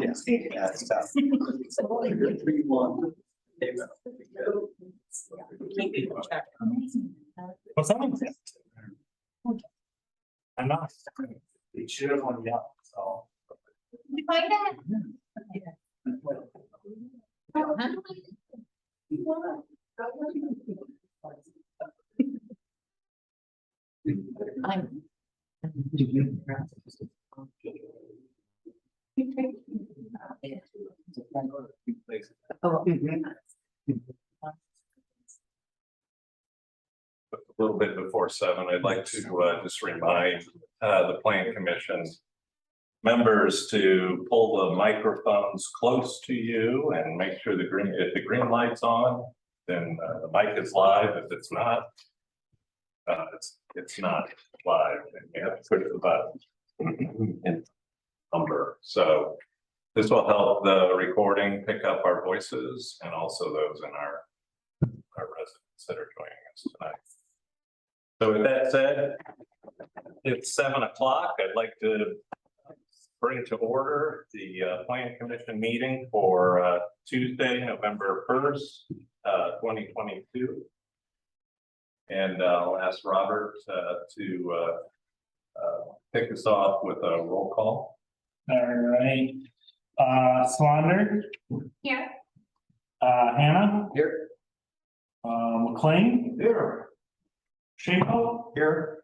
Yes. That's tough. Well, someone's. I'm not. They should have one, yeah, so. You find that? I'm. Oh, A little bit before 7, I'd like to just remind the Plan Commission members to pull the microphones close to you and make sure if the green light's on, then the mic is live. If it's not, it's not live, and you have to push the button in number. So this will help the recording pick up our voices and also those in our residents that are joining us tonight. So with that said, it's 7 o'clock. I'd like to bring to order the Plan Commission meeting for Tuesday, November 1st, 2022. And I'll ask Robert to kick us off with a roll call. All right. Swander, here. Hannah, Here. McLean, Here. Shinko, Here.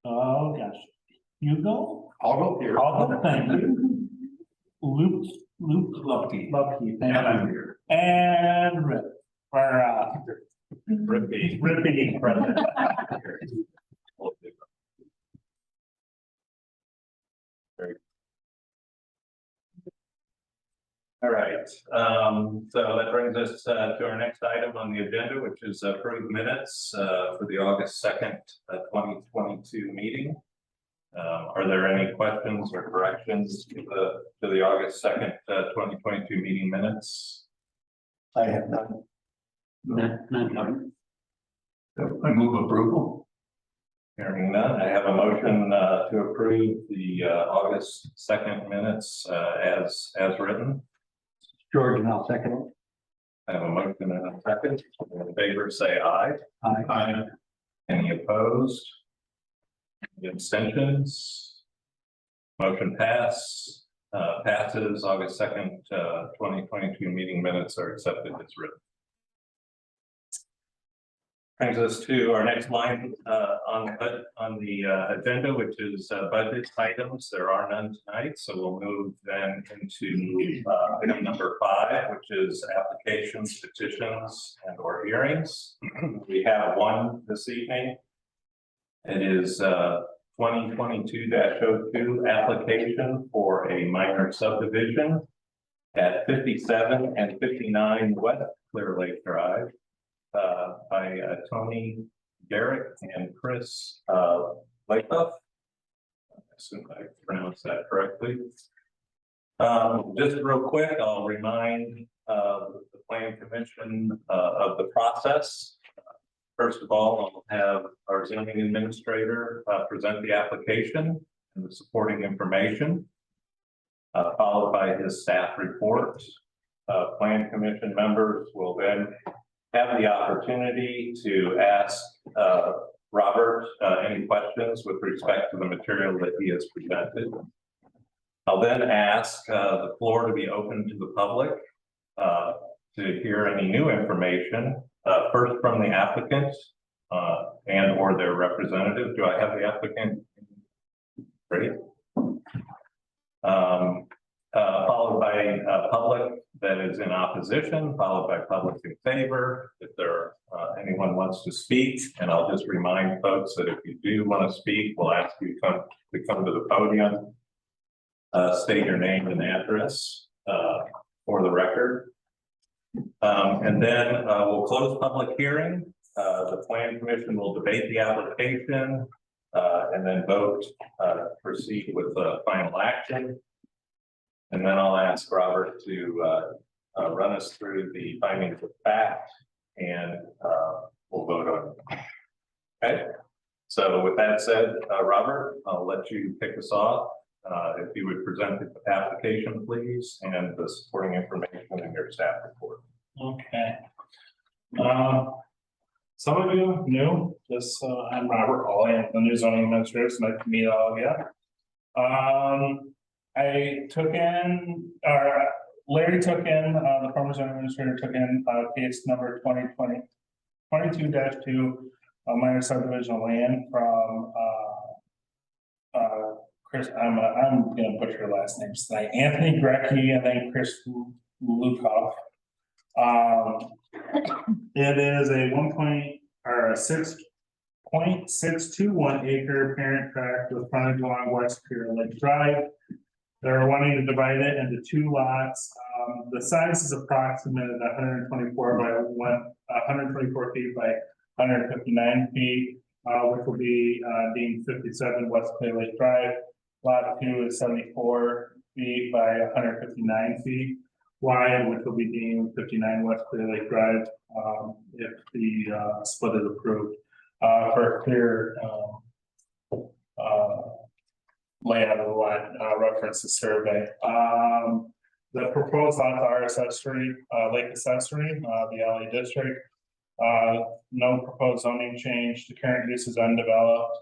oh gosh, Hugo, I'll go here. all good, thank you. Luke, Lucky. thank And I'm you. here. And Rip, or Rippy. Rippy, brother. All right, so that brings us to our next item on the agenda, which is approved minutes for the August 2nd, 2022 meeting. Are there any questions or corrections to the August 2nd, 2022 meeting minutes? I have none. None. I move approval. Hearing none, I have a motion to approve the August 2nd minutes as written. George, and I'll second it. I have a motion and a second. All in favor, say aye. Aye. Any opposed? Any abstentions? Motion passes. August 2nd, 2022 meeting minutes are accepted as written. Brings us to our next line on the agenda, which is budget items. There are none tonight, so we'll move then into item number 5, which is applications, petitions, and or hearings. We have one this evening. It is 2022-02 application for a minor subdivision at 57 and 59 West Clear Lake Drive. By Tony Garrett and Chris Lakeoff. I assume I pronounced that correctly. Just real quick, I'll remind the Planning Commission of the process. First of all, I'll have our zoning administrator present the application and the supporting information, followed by his staff report. Planning Commission members will then have the opportunity to ask Robert any questions with respect to the material that he has presented. I'll then ask the floor to be open to the public to hear any new information, first from the applicant and or their representative. Do I have the applicant? Great. Followed by public that is in opposition, followed by public in favor. If there anyone wants to speak, and I'll just remind folks that if you do want to speak, we'll ask you to come to the podium, state your name and address for the record. And then we'll close public hearing. The Planning Commission will debate the application and then vote to proceed with final action. And then I'll ask Robert to run us through the findings of fact, and we'll vote on it. Okay. So with that said, Robert, I'll let you kick us off If you would present the application, please, and the supporting information in your staff report. Okay. Some of you knew this, I'm Robert Hawley, I'm the new zoning administrator, it's nice to meet all of you. I took in, or Larry took in, the former zoning administrator took in, case number 22-2, minor subdivision of land from, Chris, I'm gonna butcher your last names tonight, Anthony Grecky and then Chris Lukoff. It is a 6.621 acre parent tract with frontage along West Clear Lake Drive. They're wanting to divide it into 2 lots. The size is approximated 124 feet by 159 feet, which will be deemed 57 West Clear Lake Drive. Lot 2 is 74 feet by 159 feet wide, which will be deemed 59 West Clear Lake Drive, if the split is approved. For a clear layout of the lot, reference the survey. The proposed lots are accessory, lake accessory, the LA district. No proposed zoning change. The current use is undeveloped.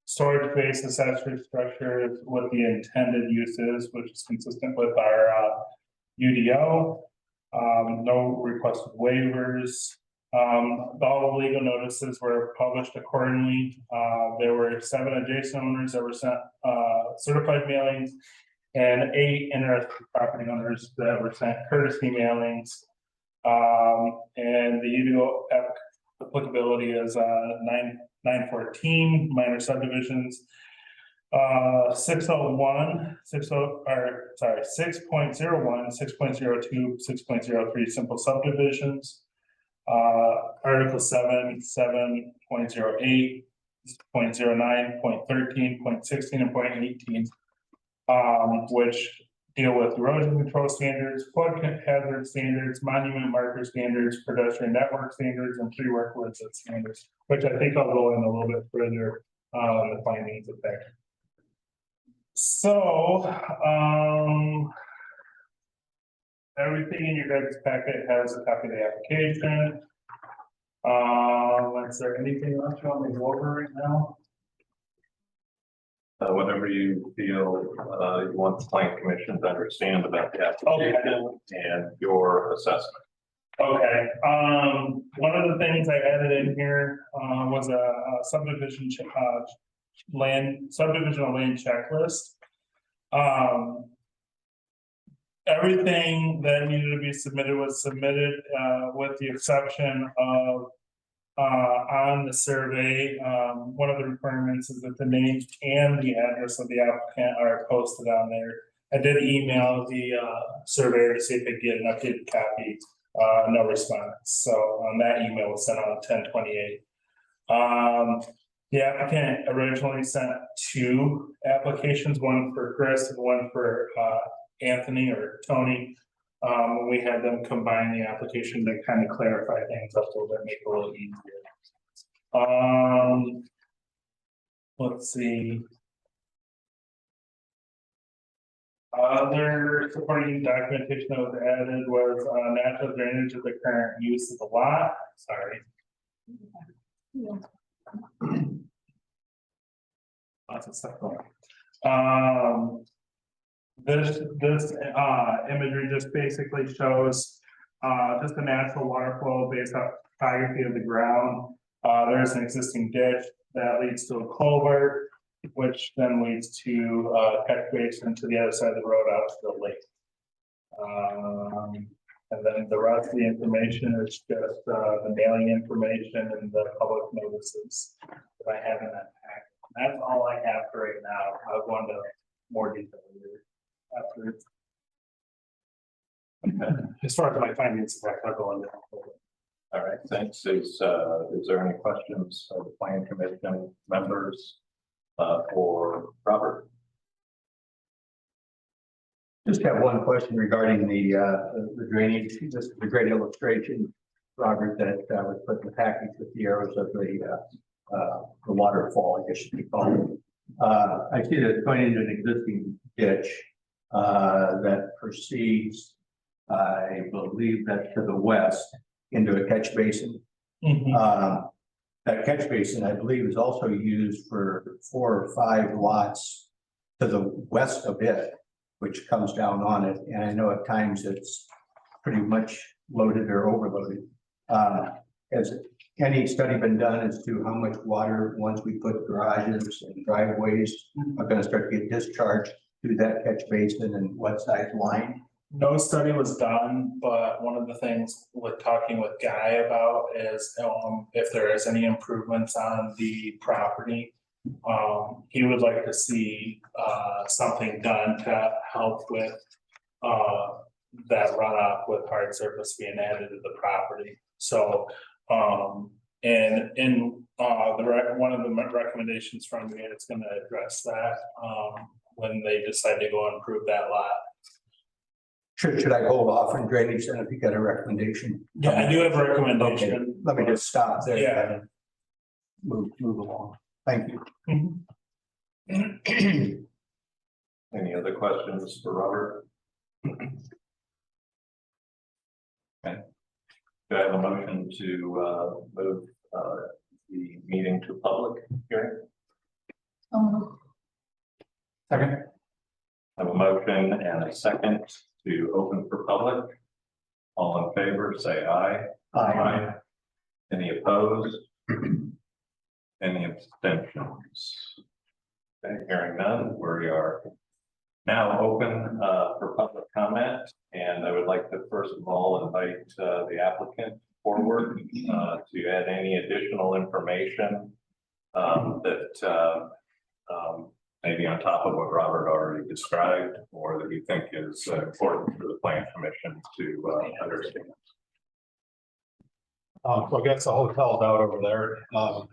Storage base accessory structure is what the intended use is, which is consistent with our UDO. No requested waivers. All the legal notices were published accordingly. There were 7 adjacent owners that were sent certified mailings and 8 interested property owners that were sent courtesy mailings. And the UDO applicability is 914 minor subdivisions. 601, 6.01, 6.02, 6.03 simple subdivisions. Article 7, 7.08, 0.09, 0.13, 0.16, and 0.18, which deal with erosion control standards, flood hazard standards, monument marker standards, pedestrian network standards, and tree work width standards, which I think I'll go in a little bit further on the findings of that. So, everything in your guys' packet has a copy of the application. Is there anything else you want me to go over right now? Whatever you feel you want the planning commission to understand about the application and your assessment. Okay, one of the things I added in here was a subdivision subdivision land checklist. Everything that needed to be submitted was submitted, with the exception of on the survey. One of the requirements is that the name and the address of the applicant are posted on there. I did email the surveyor to see if they could get an updated copy. No response. So that email was sent on 10/28. The applicant originally sent 2 applications, one for Chris and one for Anthony or Tony. We had them combine the application to kind of clarify things up a little bit, make it a little easier. Let's see. Other supporting documentation that was added was natural drainage of the current use of the lot. Sorry. Lots of stuff going on. This imagery just basically shows just the natural water flow based on topography of the ground. There's an existing ditch that leads to a culvert, which then leads to catch basin to the other side of the road out to the lake. And then the rest of the information is just the mailing information and the public notices that I have in that pack. That's all I have for right now. I'll go into more detail later. After. As far as my findings, I'll go into. All right, thanks. Is there any questions of the planning commission members for Robert? Just have one question regarding the drainage. This is a great illustration, Robert, that was put in the package with the arrows of the waterfall, I guess you could call it. I see that it's going into an existing ditch, that proceeds, I believe that to the west into a catch basin. That catch basin, I believe, is also used for 4 or 5 lots to the west of it, which comes down on it. And I know at times it's pretty much loaded or overloaded. Has any study been done as to how much water, once we put garages and driveways, are going to start to get discharged through that catch basin, and what size line? No study was done, but one of the things with talking with Guy about is, if there is any improvements on the property. He would like to see, something done to help with, that runoff with hard surface being added to the property. So, and in, one of the recommendations from me, it's gonna address that, when they decide to go and improve that lot. Should I hold off on drainage then if you got a recommendation? Yeah, I do have a Okay, recommendation. let me just stop there. Yeah. and Move along. Thank you. Any other questions for Robert? Okay. Do I have a motion to move the meeting to public hearing? Second. I have a motion and a second to open for public. All in favor, say aye. Aye. Any opposed? Any abstentions? Okay, hearing none, we are now open for public comment, and I would like to first of all invite the applicant forward to add any additional information that maybe on top of what Robert already described, or that you think is important for the plan commission to understand. So I guess the hotel's out over there. No,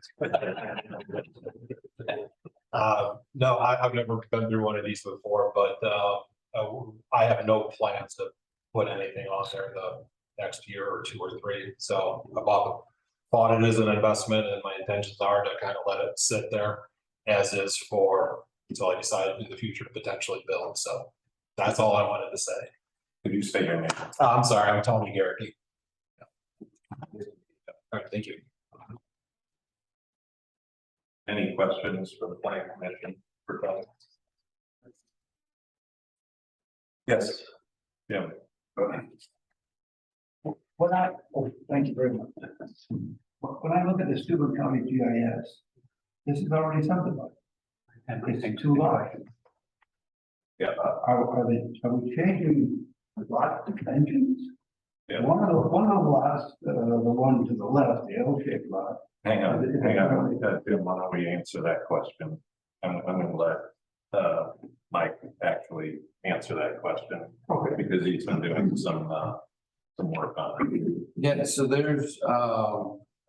I've never been through one of these before, but I have no plans to put anything on there the next year or 2 or 3. So I thought it is an investment, and my intentions are to kind of let it sit there as is until I decide in the future to potentially build. So that's all I wanted to say. Could you state your name? I'm sorry, I'm Tony Garrity. All right, thank you. Any questions for the plan commission for Tony? Yes. Yeah. Thank you very much. When I look at the Steuben County GIS, this is already subdivided. And it's 2 lots. Yeah. Are we changing the lot dimensions? Yeah. One of the lots, the one to the left, the L-shaped lot. Hang on, Jim, why don't we answer that question? I'm gonna let Mike actually answer that question. Okay. Because he's been doing some work on it. Yeah, so there's,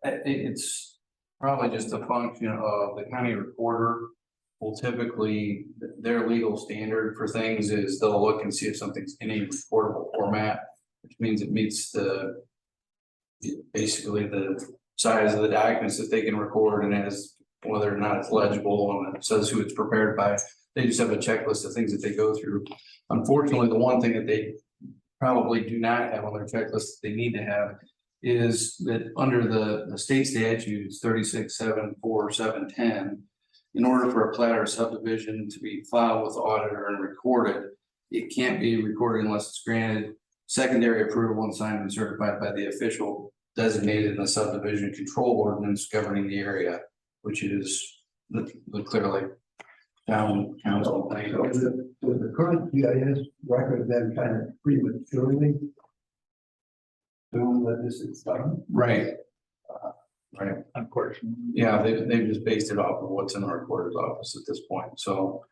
it's probably just a function of the county recorder will typically, their legal standard for things is they'll look and see if something's in a recordable format, which means it meets basically the size of the documents that they can record, and as whether or not it's legible and it says who it's prepared by. They just have a checklist of things that they go through. Unfortunately, the one thing that they probably do not have on their checklist that they need to have is that under the state statutes 36.74710, in order for a plat or subdivision to be filed with the auditor and recorded, it can't be recorded unless it's granted secondary approval and signed and certified by the official designated in the subdivision control ordinance governing the area, which is the Clear Lake Town Council. So the current GIS record then kind of prematurely assume that this is done. Right. Right. Unfortunately. Yeah, they've just based it off of what's in the recorder's office at this point. So,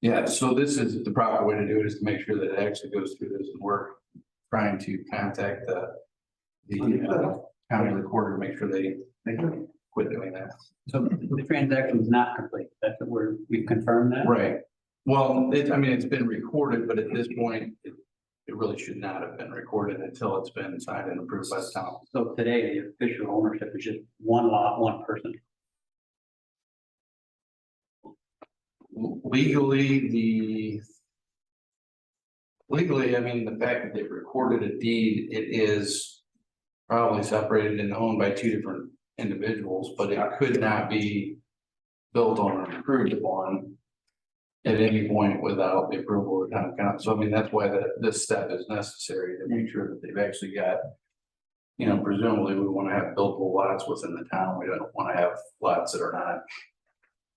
yeah, so this is the proper way to do it, is to make sure that it actually goes through this, and we're trying to contact the county recorder to make sure they quit doing that. So the transaction is not complete. That's what we've confirmed that. Right. Well, it's been recorded, but at this point, it really should not have been recorded until it's been signed and approved by the town. So today, the official ownership is just one lot, one person. Legally, I mean, the fact that they recorded a deed, it is probably separated and owned by two different individuals, but it could not be built on or improved upon at any point without the approval of the town council. So I mean, that's why this step is necessary to make sure that they've actually got, you know, presumably we want to have buildable lots within the town. We don't want to have lots that are not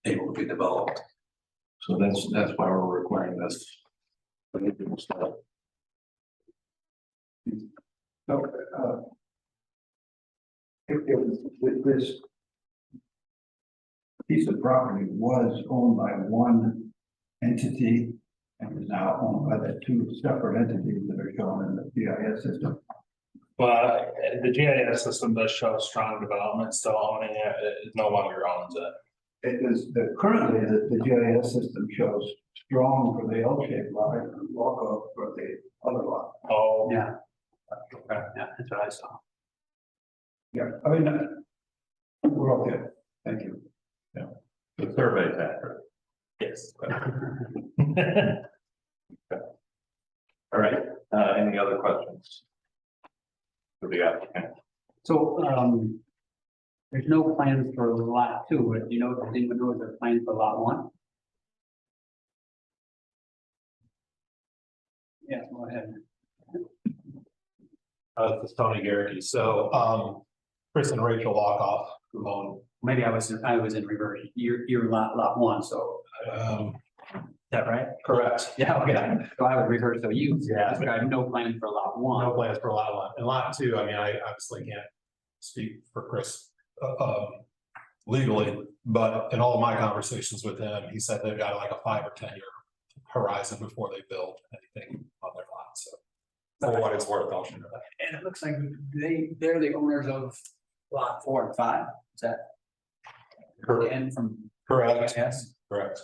able to be developed. So that's why we're requiring this. So, if this piece of property was owned by one entity and is now owned by the two separate entities that are shown in the GIS system. But the GIS system does show strong development, still owning it, it no longer owns it. It is, currently, the GIS system shows strong for the L-shaped lot and walk off for the other lot. Oh, Yeah. Yeah, that's what I saw. Yeah, I mean, we're okay, thank you. The survey's accurate. yes. All right, any other questions? For the applicant? So, there's no plans for lot two, but you know, does anyone know if there's plans for lot one? Yeah, go ahead. This is Tony Garrity. So, Chris and Rachel Lockoff, who own, Maybe I was in reverse. You're lot one, so. Is that right? correct. Yeah, okay. So I would reverse, so you. Yeah. I have no plan for lot one. No plans for lot one. And lot two, I mean, I obviously can't speak for Chris, legally, but in all of my conversations with him, he said they've got like a 5 or 10 year horizon before they build anything on their lot. So for what it's worth, I'll share that. And it looks like they're the owners of lot 4 and 5. Is that? Correct. And from. Correct. Yes. Correct.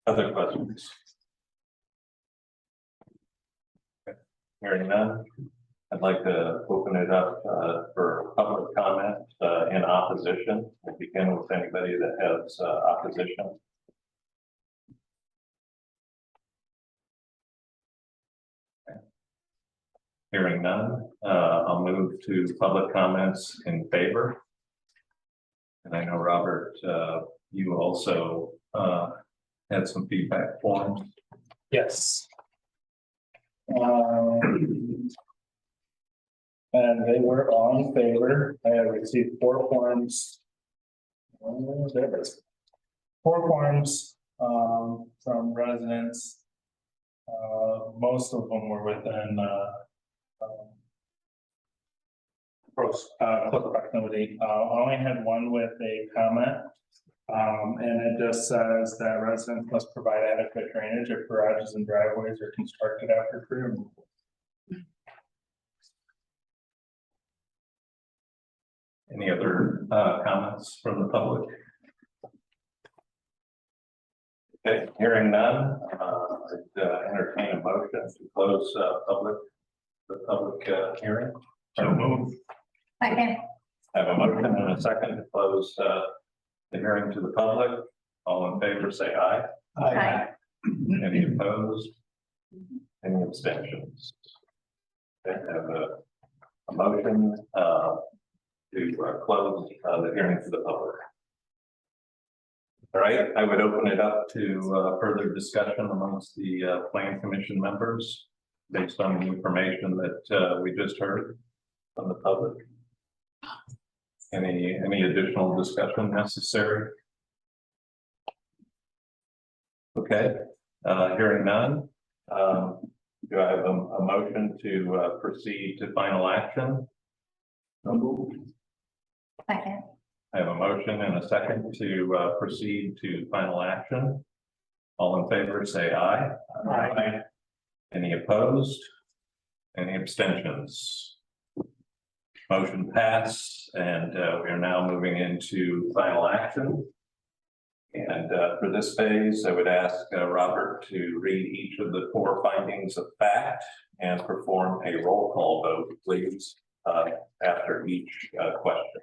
Other questions? Okay. Hearing none, I'd like to open it up for public comment in opposition. We'll begin with anybody that has opposition. Okay. Hearing none, I'll move to public comments in favor. And I know, Robert, you also had some feedback forms. Yes. And they were all in favor. I have received 4 forms. There it is. 4 forms from residents. Most of them were within close proximity. I only had one with a comment. And it just says that residents must provide adequate drainage if garages and driveways are constructed after tree removal. Any other comments from the public? Okay, hearing none, I'd entertain a motion to close the public hearing. So move. Second. I have a motion and a second to close the hearing to the public. All in favor, say aye. Aye. Any opposed? Any abstentions? I have a motion to close the hearing to the public. All right, I would open it up to further discussion amongst the Plan Commission members based on the information that we just heard from the public. Any additional discussion necessary? Okay, hearing none. Do I have a motion to proceed to final action? Second. I have a motion and a second to proceed to final action. All in favor, say aye. Aye. Any opposed? Any abstentions? Motion passed, and we are now moving into final action. And for this phase, I would ask Robert to read each of the 4 findings of fact and perform a roll call vote, please, after each question.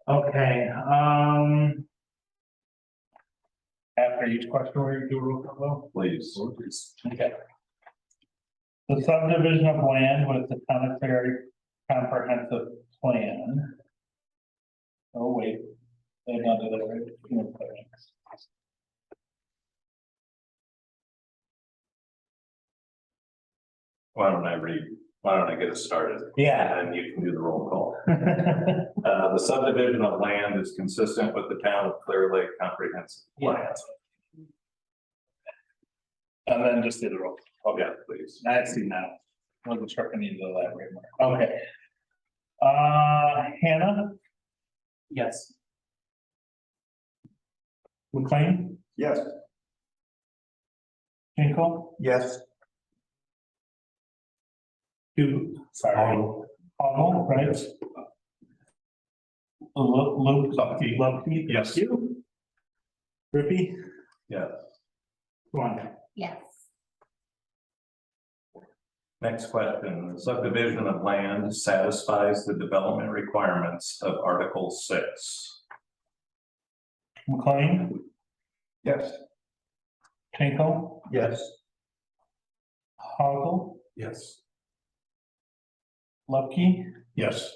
Okay, after each question, we do a roll call vote. Please. Okay. The subdivision of land with the sanitary comprehensive plan. Oh, wait. They're not doing it right. Why don't I get us started? Yeah. And then you can do the roll call. The subdivision of land is consistent with the town of Clear Lake comprehensive plan. And then just do the roll. Okay, please. I see now. Wasn't sure if I needed to elaborate more. Okay. Hannah, Yes. McLean, Yes. Hinkle, Yes. Hoggle, right? Luke, Lucky. Yes. You. Rippy, Yes. Swan. Yes. Next question, the subdivision of land satisfies the development requirements of Article 6. McLean, Yes. Hinkle, Yes. Hoggle, Yes. Lucky, Yes.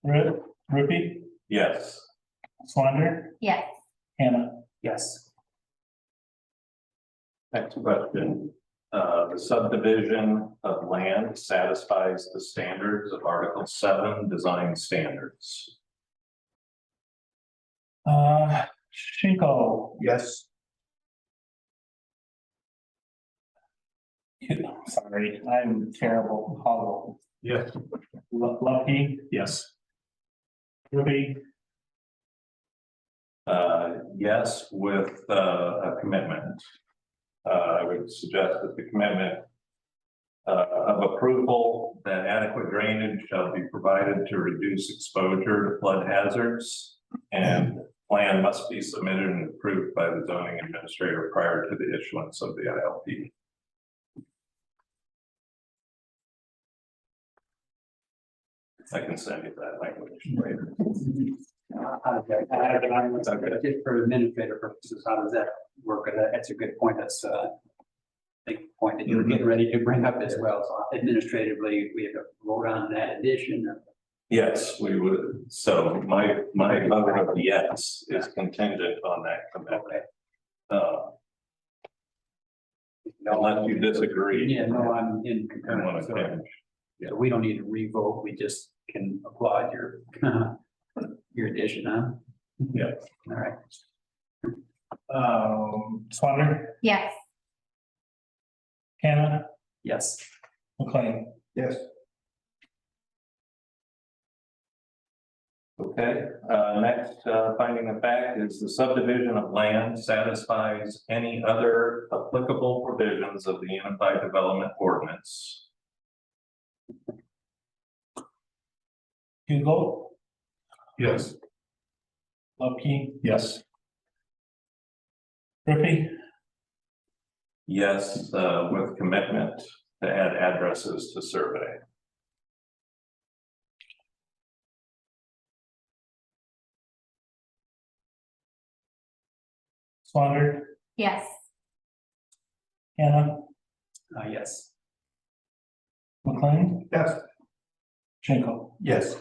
Rippy, Yes. Swander, Yes. Hannah. Yes. Next question, the subdivision of land satisfies the standards of Article 7, design standards. Shinko, Yes. sorry, I'm terrible, Hoggle, Yes. Lucky, Yes. Rippy, Yes, with a commitment. I would suggest that the commitment of approval that adequate drainage shall be provided to reduce exposure to flood hazards. And plan must be submitted and approved by the zoning administrator prior to the issuance of the ILP. I can send you that language later. Just for administrative purposes, how does that work? That's a good point. That's a big point that you were getting ready to bring up as well. So administratively, we have to vote on that addition. Yes, we would. So my vote of yes is contingent on that commitment. Unless you disagree. Yeah, no, I'm in I want concurrence. to So change. so we don't need to revote. We just can applaud your your addition, huh? Yeah. All right. Swander, Yes. Hannah, Yes. McLean. Yes. Okay, next, finding of fact is the subdivision of land satisfies any other applicable provisions of the Unified Development Ordinance. Hugo, Yes. Lucky, Yes. Rippy, Yes, with commitment to add addresses to survey. Swander, Yes. Hannah, Yes. McLean, Yes. Shinko. Yes.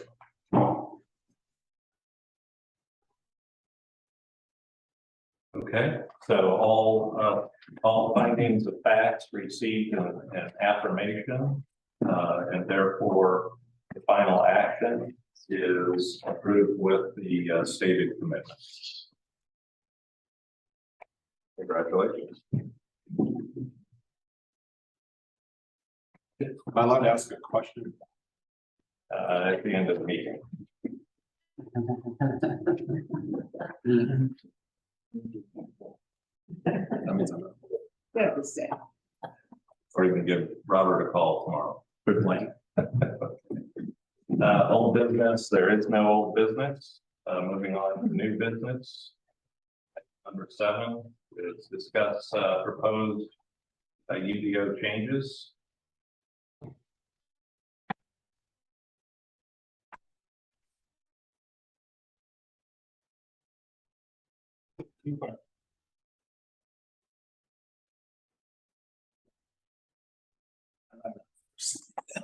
Okay, so all findings of facts received an affirmation, and therefore the final action is approved with the stated commitments. Congratulations. Am I allowed to ask a question? At the end of the meeting. That means I'm. Or you can give Robert a call tomorrow. Good plan. Old business, there is no old business. Moving on to new business. Number 7 is discuss proposed UDO changes.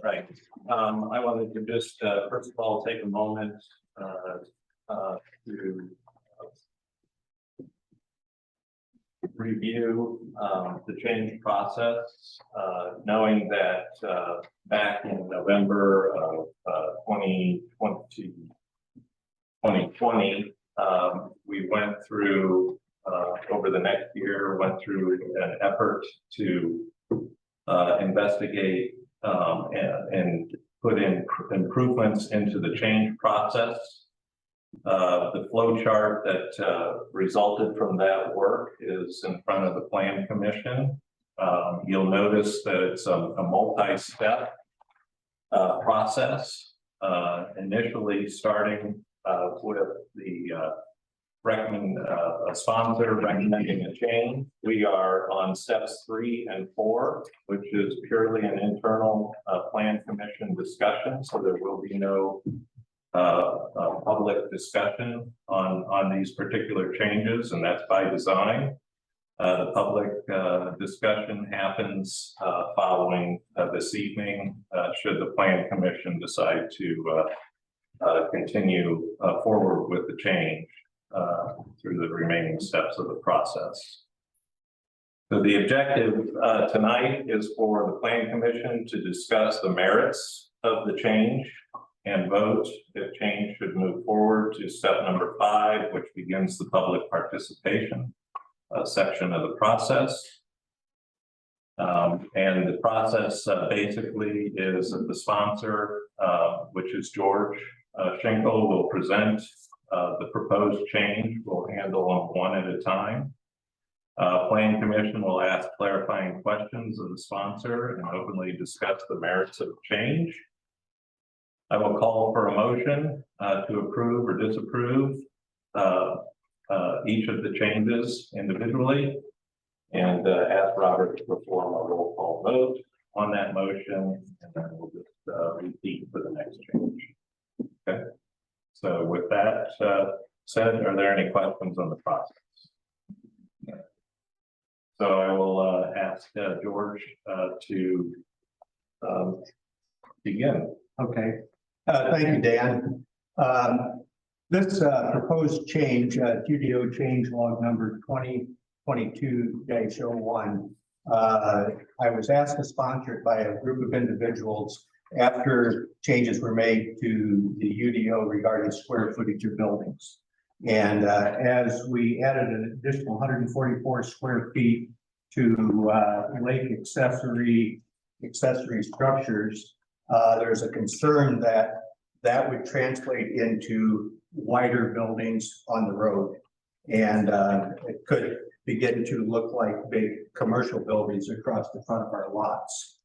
Right, I wanted to just, first of all, take a moment, to review, the change process, knowing that, back in November of, 2020, we went through, over the next year, went through an effort to, investigate, and put in improvements into the change process. The flow chart that resulted from that work is in front of the Plan Commission. You'll notice that it's a multi-step process. Initially starting with the a sponsor recommending a change. We are on steps 3 and 4, which is purely an internal Plan Commission discussion. So there will be no public discussion on these particular changes, and that's by design. The public discussion happens following this evening, should the Plan Commission decide to continue forward with the change through the remaining steps of the process. So the objective tonight is for the Plan Commission to discuss the merits of the change and vote if change should move forward to step number 5, which begins the public participation section of the process. And the process basically is that the sponsor, which is George Schenkel, will present the proposed change. We'll handle them one at a time. Plan Commission will ask clarifying questions of the sponsor and openly discuss the merits of change. I will call for a motion to approve or disapprove each of the changes individually, and ask Robert to perform a roll call vote on that motion, and then we'll just repeat for the next change. Okay. So with that said, are there any questions on the process? So I will ask George to begin. Okay, thank you, Dan. This proposed change, UDO change log number 2022-01. I was asked to sponsor it by a group of individuals after changes were made to the UDO regarding square footage of buildings. And as we added an additional 144 square feet to lake accessory structures, there's a concern that that would translate into wider buildings on the road. And it could begin to look like big commercial buildings across the front of our lots.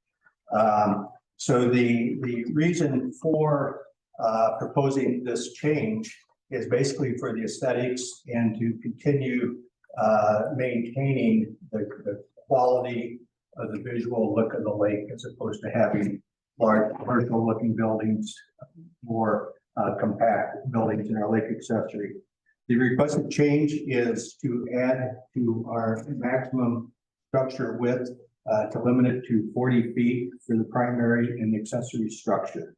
So the reason for proposing this change is basically for the aesthetics and to continue maintaining the quality of the visual look of the lake, as opposed to having large commercial looking buildings, more compact buildings in our lake accessory. The requested change is to add to our maximum structure width to limit it to 40 feet for the primary and accessory structure.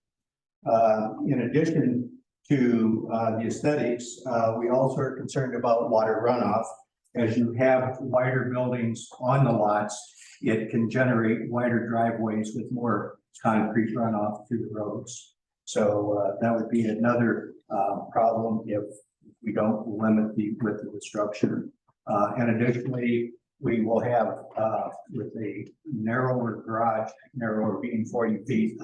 In addition to the aesthetics, we also are concerned about water runoff. As you have wider buildings on the lots, it can generate wider driveways with more concrete runoff through the roads. So that would be another problem if we don't limit the width of the structure. And additionally, we will have with a narrower garage, narrower being 40 feet,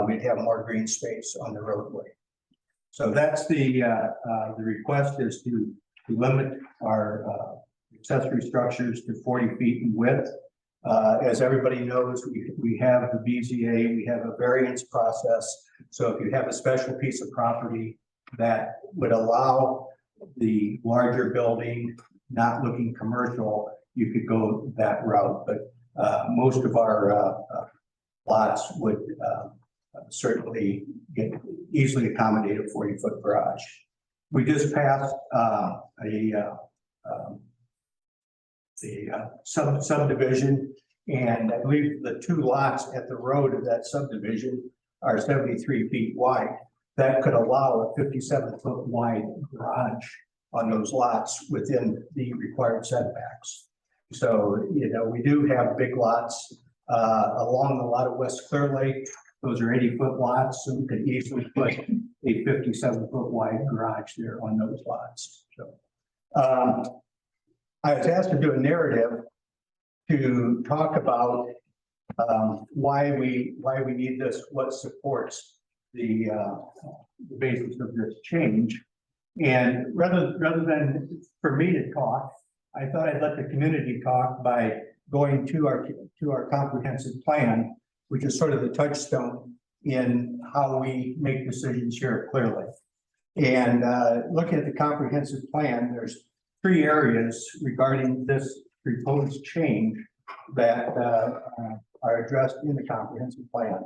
we'd have more green space on the roadway. So that's the request is to limit our accessory structures to 40 feet in width. As everybody knows, we have the BZA, we have a variance process. So if you have a special piece of property that would allow the larger building, not looking commercial, you could go that route. But most of our lots would certainly easily accommodate a 40-foot garage. We just passed a subdivision. And I believe the two lots at the road of that subdivision are 73 feet wide. That could allow a 57-foot wide garage on those lots within the required setbacks. So, you know, we do have big lots along the lot of West Clear Lake. Those are 80-foot lots, so we could easily put a 57-foot wide garage there on those lots. So I was asked to do a narrative to talk about why we need this, what supports the basis of this change. And rather than for me to talk, I thought I'd let the community talk by going to our comprehensive plan, which is sort of the touchstone in how we make decisions here at Clear Lake. And looking at the comprehensive plan, there's 3 areas regarding this proposed change that are addressed in the comprehensive plan.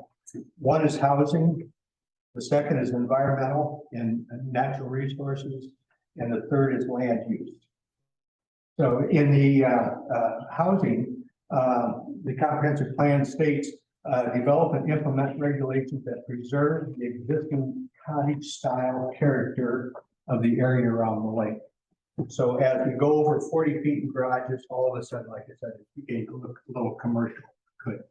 One is housing, the second is environmental and natural resources, and the third is land use. So in the housing, the comprehensive plan states develop and implement regulations that preserve the existing cottage style character of the area around the lake. So as we go over 40 feet in garages, all of a sudden, like I said, it began to look a little commercial. Could.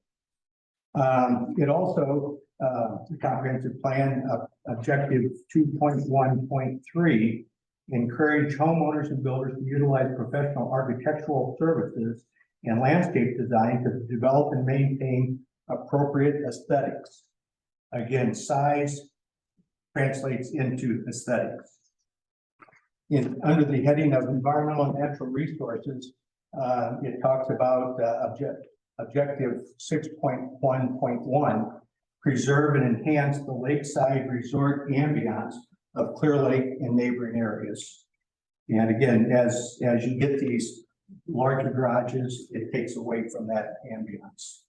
It also, the comprehensive plan objective 2.1.3 encourage homeowners and builders to utilize professional architectural services and landscape design to develop and maintain appropriate aesthetics. Again, size translates into aesthetics. Under the heading of environmental and natural resources, it talks about objective 6.1.1, preserve and enhance the lakeside resort ambiance of Clear Lake and neighboring areas. And again, as you get these larger garages, it takes away from that ambiance.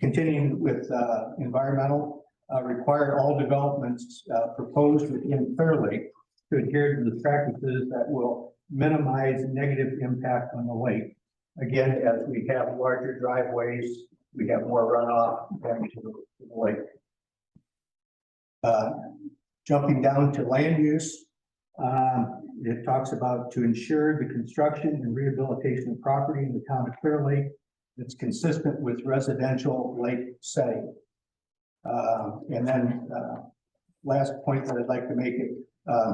Continuing with environmental, require all developments proposed within Clear Lake to adhere to the practices that will minimize negative impact on the lake. Again, as we have larger driveways, we have more runoff into the lake. Jumping down to land use, it talks about to ensure the construction and rehabilitation of property in the town of Clear Lake that's consistent with residential lake setting. And then last point that I'd like to make it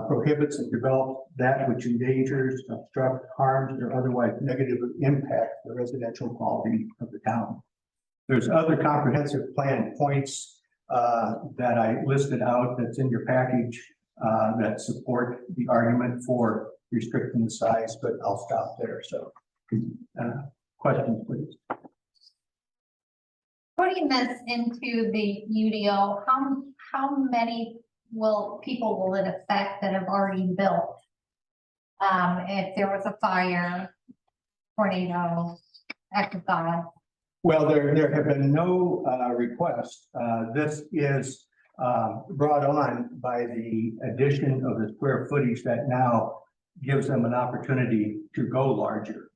prohibits and develops that which endangers, obstructs, harms, or otherwise negatively impacts the residential quality of the town. There's other comprehensive plan points that I listed out that's in your package that support the argument for restricting the size, but I'll stop there. So questions, please. Putting this into the UDO, how many people will it affect that have already built? If there was a fire, tornado, act of God. Well, there have been no requests. This is brought on by the addition of the square footage that now gives them an opportunity to go larger.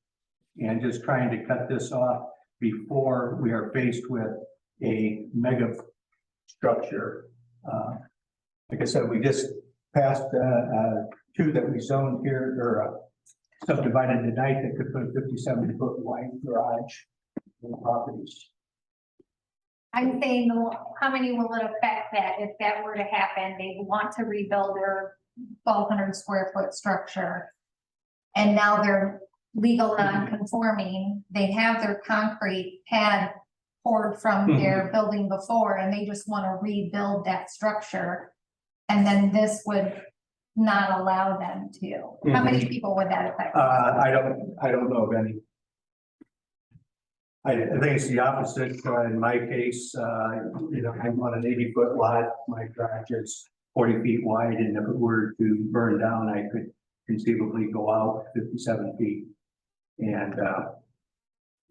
And just trying to cut this off before we are faced with a mega structure. Like I said, we just passed 2 that we zoned here or subdivided tonight that could put a 57-foot wide garage in the properties. I'm saying, how many will it affect that if that were to happen? They want to rebuild their 1,200 square foot structure. And now they're legal non-conforming. They have their concrete pad poured from their building before, and they just want to rebuild that structure. And then this would not allow them to. How many people would that affect? I don't know of any. I think it's the opposite. In my case, you know, I'm on an 80-foot lot. My garage is 40 feet wide, and if it were to burn down, I could conceivably go out 57 feet and a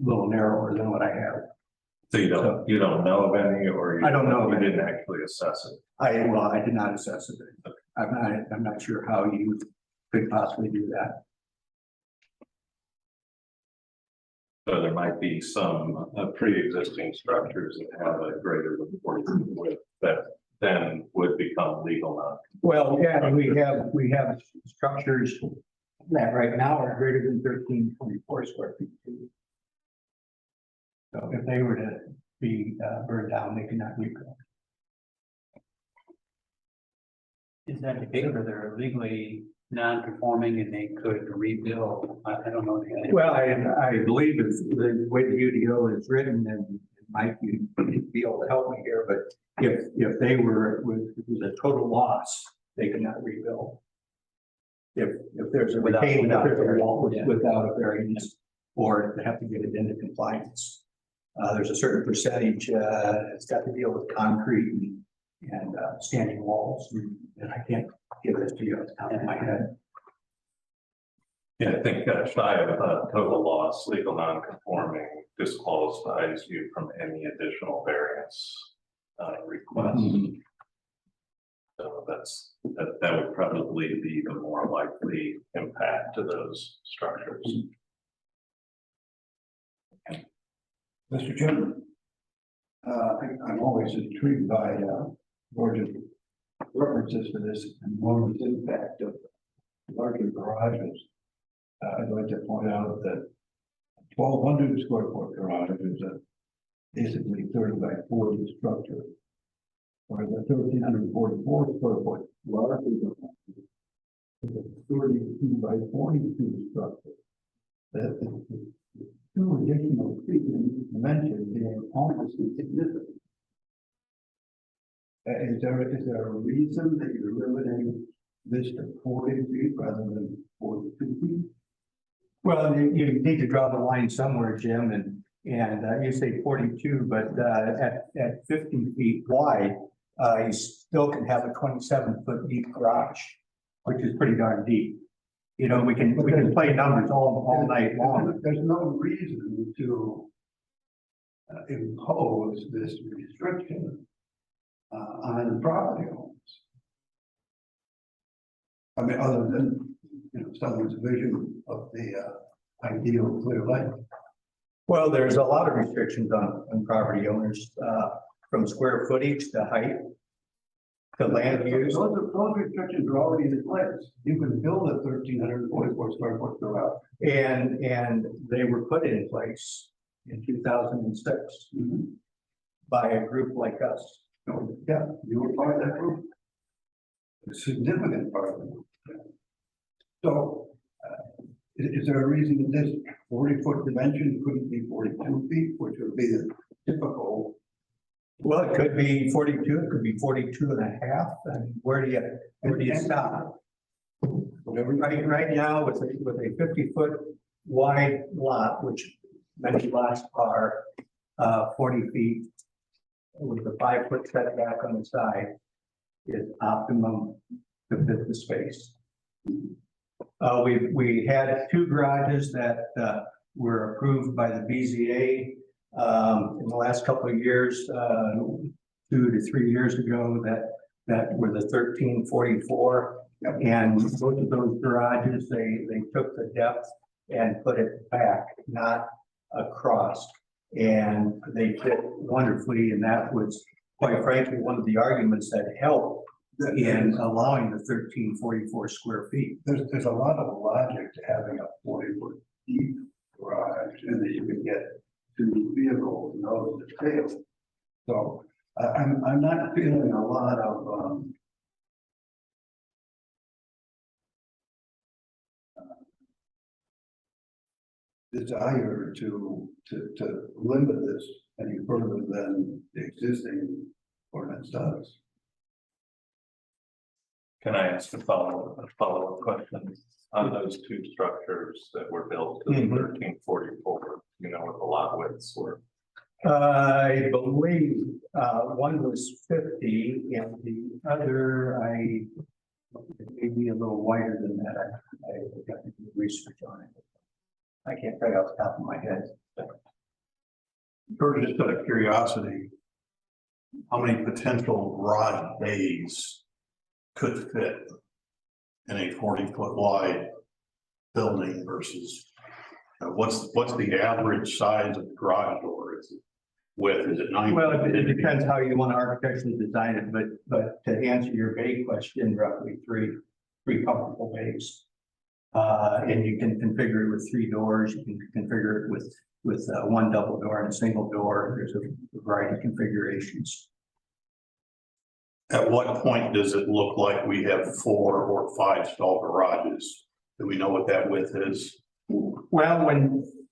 little narrower than what I have. So you don't know of any, or I don't know of you any. didn't actually assess it. I did not assess it. I'm not sure how you could possibly do that. So there might be some pre-existing structures that have a greater than 40 feet width that then would become legal now. Well, yeah, and we have structures that right now are greater than 1324 square feet. So if they were to be burned down, they cannot rebuild. Is that the case, or they're legally non-conforming and they could rebuild? I don't know. Well, I believe it's the way the UDO is written, and Mike, you'd be able to help me here, but if they were, it was a total loss, they could not rebuild. If there's a retaining, if there's a wall without a variance, or they have to get it into compliance. There's a certain percentage, it's got to deal with concrete and standing walls, and I can't give this to you off the top of my head. Yeah, I think shy of total loss, legal non-conforming disqualifies you from any additional variance request. So that would probably be the more likely impact to those structures. Mr. Chairman, I'm always intrigued by George's references to this enormous impact of larger garages. I'd like to point out that 1,200 square foot garage is a basically 30 by 40 structure. Or the 1,344 square foot larger garage is a 32 by 42 structure. The two additional feet in dimension being almost insignificant. Is there a reason that you're limiting this to 40 feet rather than 42 feet? Well, you need to draw the line somewhere, Jim, and you say 42, but at 50 feet wide, you still can have a 27-foot deep garage, which is pretty darn deep. You know, we can play numbers all night long. There's no reason to impose this restriction on property owners. I mean, other than, you know, someone's vision of the ideal clear lake. Well, there's a lot of restrictions on property owners, from square footage to height to land use. Those restrictions are already in place. You can build a 1,344 square foot garage. And they were put in place in 2006 by a group like us. So, yeah, you were part of that group. A significant part of it. So, is there a reason that this 40-foot dimension couldn't be 42 feet, which would be the typical? Well, it could be 42, it could be 42 and a half, and where do you stop? Right now, with a 50-foot wide lot, which many lots are 40 feet, with a 5-foot setback on the side, is optimum to fit the space. We had 2 garages that were approved by the BZA in the last couple of years, 2 to 3 years ago, that were the 1344. And both of those garages, they took the depth and put it back, not across. And they fit wonderfully, and that was, quite frankly, one of the arguments that helped in allowing the 1344 square feet. There's a lot of logic to having a 40-foot deep garage, and that you can get 2 vehicles and those that fail. So I'm not feeling a lot of desire to limit this any further than the existing ordinance does. Can I ask a follow-up question on those 2 structures that were built to the 1344? You know what the lot widths were? I believe one was 50 and the other, maybe a little wider than that. I got to do research on it. I can't tell you off the top of my head. George, just out of curiosity, how many potential garage bays could fit in a 40-foot wide building versus What's the average size of the garage door? Is it 9? Well, it depends how you want to architecturally design it, but to answer your bay question, roughly three comfortable bays. And you can configure it with 3 doors, you can configure it with one double door and a single door. There's a variety of configurations. At what point does it look like we have 4 or 5 stall garages? Do we know what that width is? Well,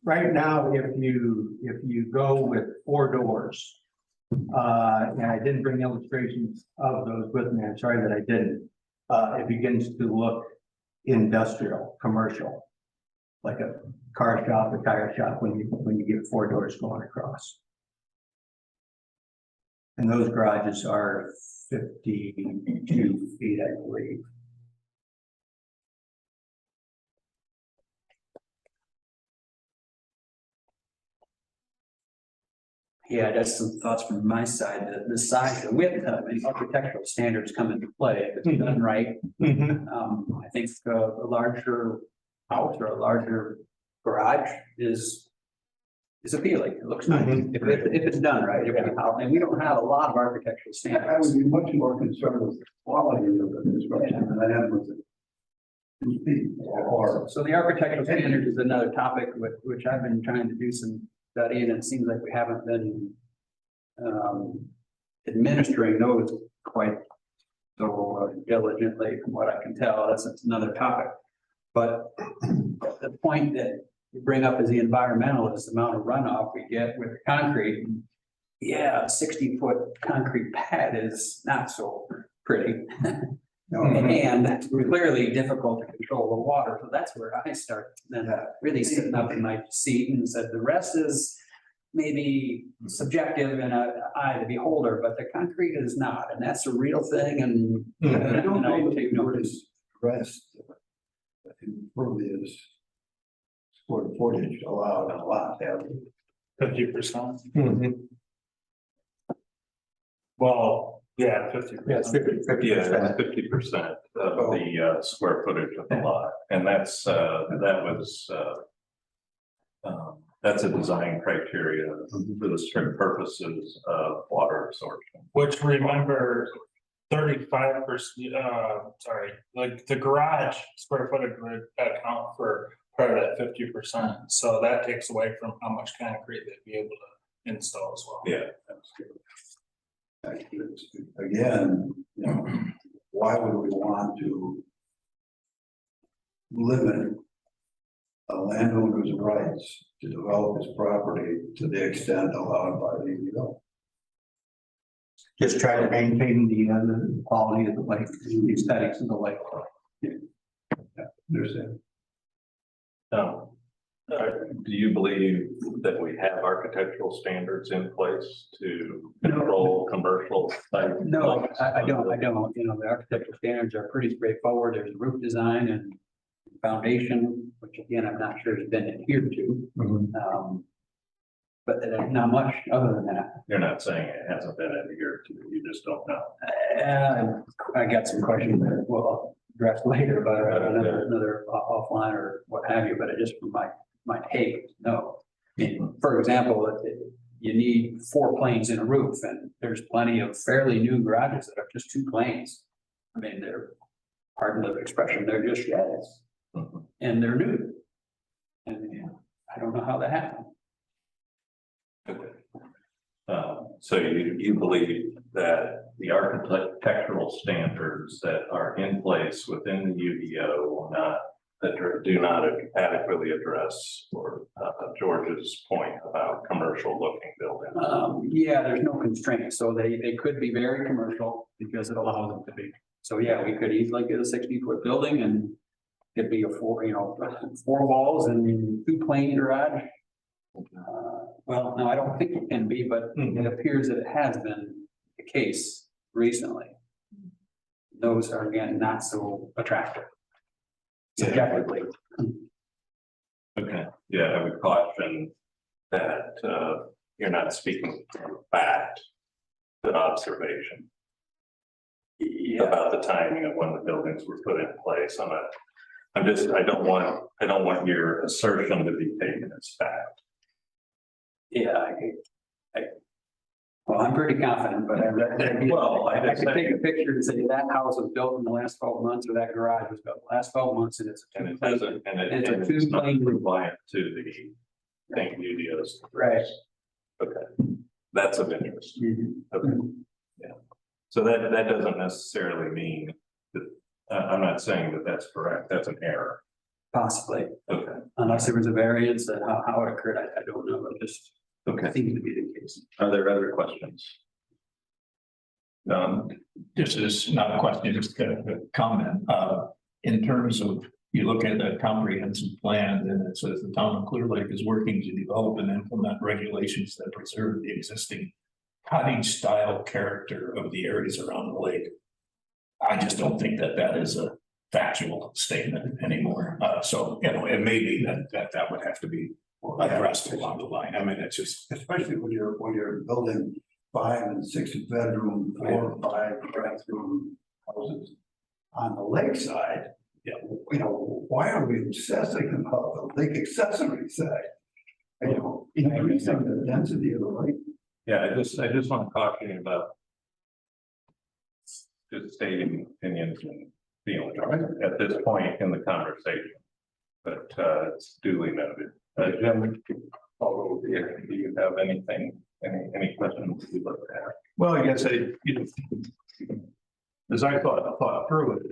right now, if you go with 4 doors, and I didn't bring illustrations of those with me, I'm sorry that I didn't. It begins to look industrial, commercial, like a car shop, a tire shop, when you get 4 doors going across. And those garages are 52 feet, I believe. Yeah, that's some thoughts from my side, the size, the width of the architectural standards come into play, if it's done right. I think a larger house or a larger garage is appealing, it looks nice, if it's done right, and we don't have a lot of architectural I standards. would be much more concerned with the quality of the construction than I am with the speed or. So the architectural standards is another topic which I've been trying to do some study, and it seems like we haven't been administering those quite so diligently, from what I can tell. That's another topic. But the point that you bring up is the environmentalist amount of runoff we get with concrete. Yeah, 60-foot concrete pad is not so pretty. And clearly difficult to control the water, so that's where I start then really sitting up in my seat and said, the rest is maybe subjective and eye of the beholder, but the concrete is not, and that's a real thing, and I don't and I know take the notice. rest. Impervious square footage allowed on a lot, have 50%. Well, yeah, 50%. Yes, 50%. Yeah, that's 50% of the square footage of the lot, and that's that's a design criteria for the strict purposes of water absorption. Which, remember, 35%, sorry, like the garage square footage would account for part of that 50%. So that takes away from how much concrete they'd be able to install as well. Yeah, that's true. again, you know, why would we want to limit a landowner's rights to develop his property to the extent allowed by the EDO? Just try to maintain the quality of the lake, the aesthetics of the lake. Understand? Do you believe that we have architectural standards in place to control commercial type? No, I don't, you know, the architectural standards are pretty straightforward, there's roof design and foundation, which again, I'm not sure has been adhered to. But not much other than that. You're not saying it hasn't been adhered to, you just don't know. I got some questions that we'll address later, but another offline or what have you, but it just from my take, no. I mean, for example, you need 4 planes in a roof, and there's plenty of fairly new garages that are just 2 planes. I mean, they're, pardon the expression, they're just sheds, and they're new. And I don't know how that happened. So you believe that the architectural standards that are in place within the UDO will not, that do not adequately address or George's point about commercial looking buildings? Yeah, there's no constraints, so they could be very commercial because it allows them to be. So yeah, we could easily get a 60-foot building and it'd be a 4 walls and 2 plane garage. Well, no, I don't think it can be, but it appears that it has been the case recently. Those are again not so attractive. Subjectively. Okay, yeah, I would caution that you're not speaking from fact, but observation. Yeah. About the timing of when the buildings were put in place on I don't want your assertion to be taken as fact. Yeah, well, I'm pretty confident, but Well, I could take a picture and say that house was built in the last 12 months, or that garage was built in the last 12 months, and it's. And it doesn't, and It's a it's not two-plane roof. compliant to the St. Ludios. Right. Okay, that's of interest. Mhm. Okay, yeah. So that doesn't necessarily mean that, I'm not saying that that's correct, that's an error. Possibly, Okay, unless there was a variance, and how it occurred, I don't know, but just okay. seems to be the case. Are there other questions? This is not a question, just a comment. In terms of, you look at the comprehensive plan and it says the town of Clear Lake is working to develop and implement regulations that preserve the existing cottage style character of the areas around the lake. I just don't think that that is a factual statement anymore. So, you know, it may be that would have to be addressed along the line. I mean, it's just. Especially when you're building 5 and 6 bedroom, 4 or 5 bathroom houses on the lakeside. Yeah. You know, why are we obsessing about the lake accessory side? You know, increasing the density of the lake. Yeah, I just want to caution you about just stating opinions and feelings at this point in the conversation. But it's duly noted. Jim, do you have anything, any questions you'd like to ask? Well, I guess as I thought through it,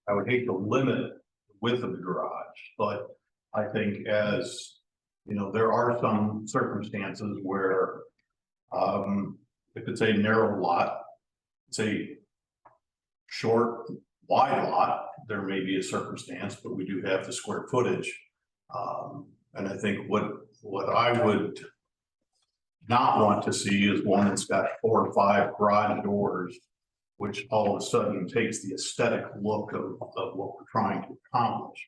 I would hate to limit the width of the garage, but I think as, you know, there are some circumstances where if it's a narrow lot, it's a short, wide lot, there may be a circumstance, but we do have the square footage. And I think what I would not want to see is one that's got 4 or 5 garage doors, which all of a sudden takes the aesthetic look of what we're trying to accomplish.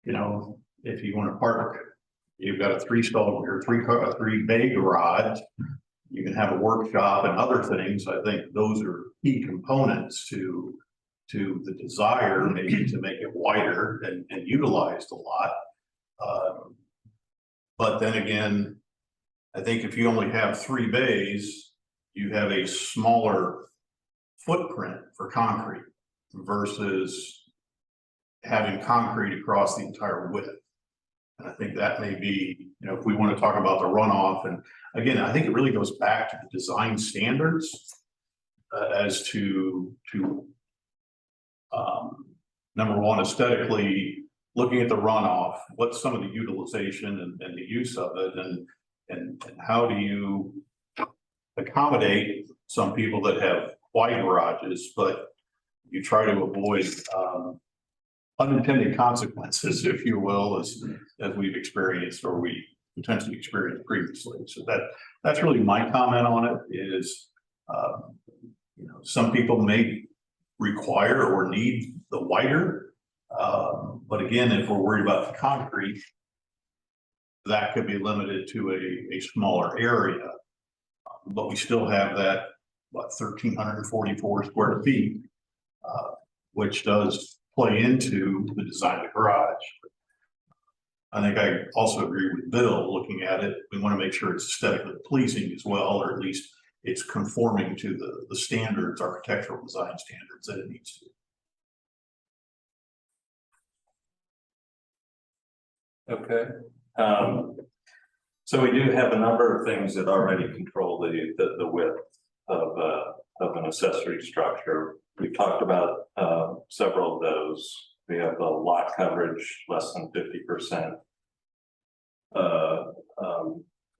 You know, if you want to park, you've got a 3-stall or 3-bay garage, you can have a workshop and other things. I think those are key components to the desire maybe to make it wider and utilized a lot. But then again, I think if you only have 3 bays, you have a smaller footprint for concrete versus having concrete across the entire width. And I think that may be, you know, if we want to talk about the runoff, and again, I think it really goes back to the design standards as to number one, aesthetically looking at the runoff, what's some of the utilization and the use of it, and how do you accommodate some people that have wide garages, but you try to avoid unintended consequences, if you will, as we've experienced or we potentially experienced previously. So that's really my comment on it is, you know, some people may require or need the wider. But again, if we're worried about the concrete, that could be limited to a smaller area. But we still have that, what, 1,344 square feet, which does play into the design of the garage. I think I also agree with Bill, looking at it, we want to make sure it's aesthetically pleasing as well, or at least it's conforming to the standards, architectural design standards that it needs to. Okay. So we do have a number of things that already control the width of an accessory structure. We've talked about several of those. We have the lot coverage less than 50%.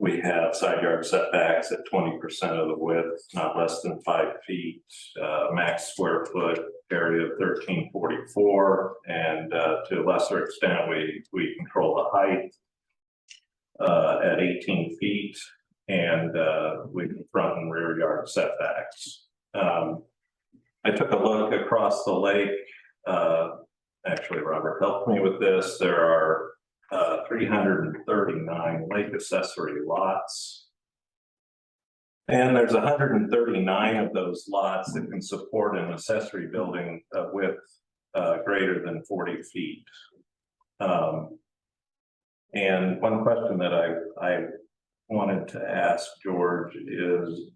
We have side yard setbacks at 20% of the width, not less than 5 feet, max square foot area of 1344, and to a lesser extent, we control the height at 18 feet, and we can front and rear yard setbacks. I took a look across the lake. Actually, Robert helped me with this. There are 339 lake accessory lots. And there's 139 of those lots that can support an accessory building with greater than 40 feet. And one question that I wanted to ask George is,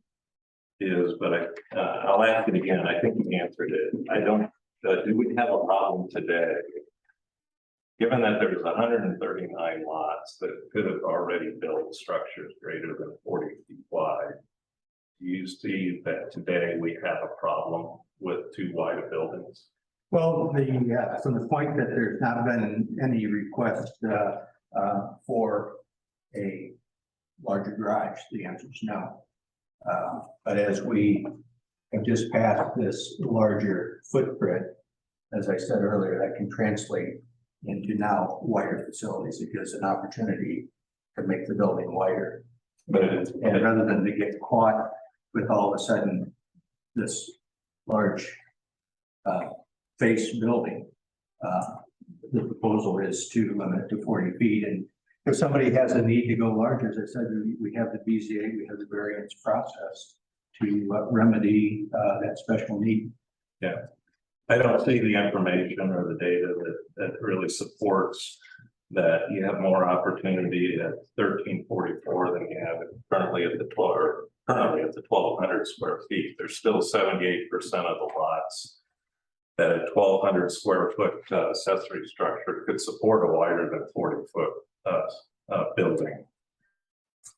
but I'll ask it again. I think you answered it. I don't, do we have a problem today? Given that there's 139 lots that could have already built structures greater than 40 feet wide, do you see that today we have a problem with too wide of buildings? Well, from the point that there's not been any request, for a larger garage, the answer is no. But as we have just passed this larger footprint, as I said earlier, that can translate into now wider facilities. It gives an opportunity to make the building wider. And rather than to get caught with all of a sudden this large face building, the proposal is to limit it to 40 feet. And if somebody has a need to go larger, as I said, we have the BZA, we have the variance process to remedy that special need. Yeah, I don't see the information or the data that really supports that you have more opportunity at 1344 than you have currently at the 1200 square feet. There's still 78% of the lots that a 1200 square foot accessory structure could support a wider than 40 foot building.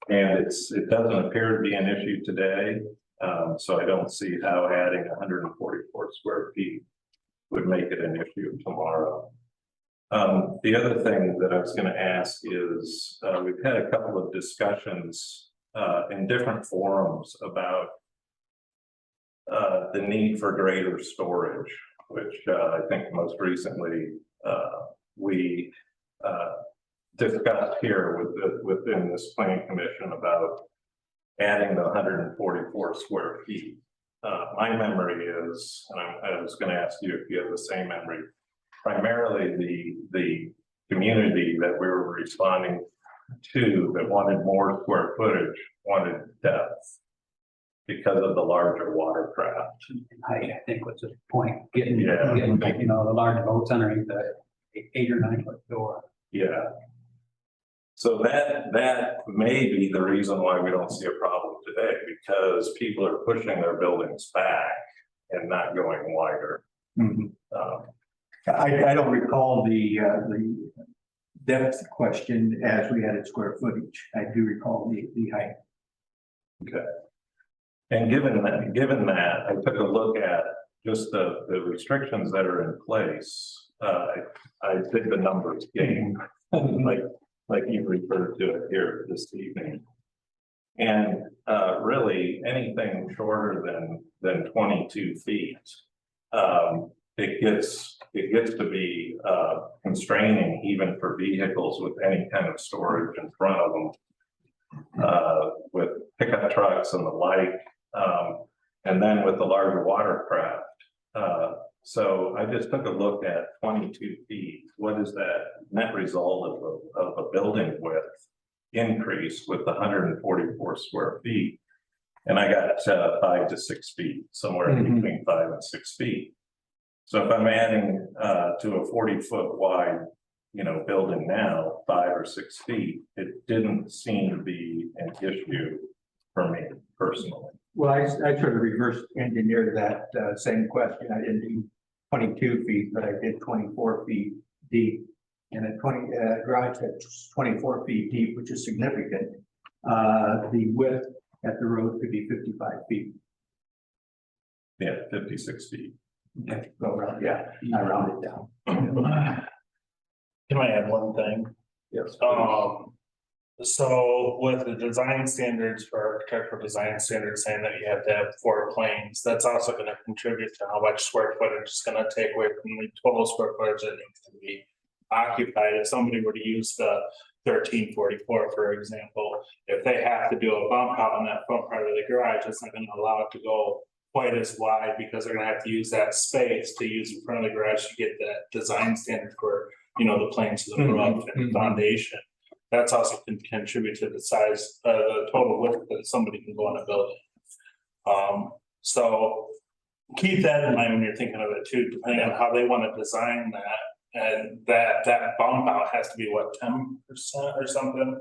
And it doesn't appear to be an issue today. So I don't see how adding 144 square feet would make it an issue tomorrow. The other thing that I was going to ask is we've had a couple of discussions in different forums about the need for greater storage, which I think most recently we discussed here within this planning commission about adding the 144 square feet. My memory is, and I was going to ask you if you have the same memory, primarily the community that we were responding to that wanted more square footage wanted depth because of the larger watercraft. I think what's the point, getting, Yeah. the large boats underneath the 8 or 9 foot door. Yeah. So that may be the reason why we don't see a problem today, because people are pushing their buildings back and not going wider. Mhm. I don't recall the depth question as we added square footage. I do recall the height. Okay. And given that, I took a look at just the restrictions that are in place. I did the numbers game, like you referred to it here this evening. And really anything shorter than 22 feet, it gets to be constraining even for vehicles with any kind of storage in front of them, with pickup trucks and the like, and then with the larger watercraft. So I just took a look at 22 feet. What is that net result of a building width increase with the 144 square feet? And I got 5 to 6 feet, somewhere in between 5 and 6 feet. So if I'm adding to a 40-foot wide, building now, 5 or 6 feet, it didn't seem to be an issue for me personally. Well, I sort of reverse engineered that same question. I didn't do 22 feet, but I did 24 feet deep. And a garage that's 24 feet deep, which is significant. The width at the road could be 55 feet. Yeah, 56 feet. Okay, go around, yeah, I rounded down. Can I add one thing? Yes. So with the design standards for architectural design standards saying that you have to have 4 planes, that's also going to contribute to how much square footage it's going to take away from the total square footage that needs to be occupied. If somebody were to use the 1344, for example, if they have to do a bump out on that front part of the garage, it's not going to allow it to go quite as wide because they're going to have to use that space to use in front of the garage to get that design standard for, the planes of the roof and foundation. That's also can contribute to the size, the total width that somebody can go on a building. So keep that in mind when you're thinking of it too, depending on how they wanna design that. And that bump out has to be what, 10% or something?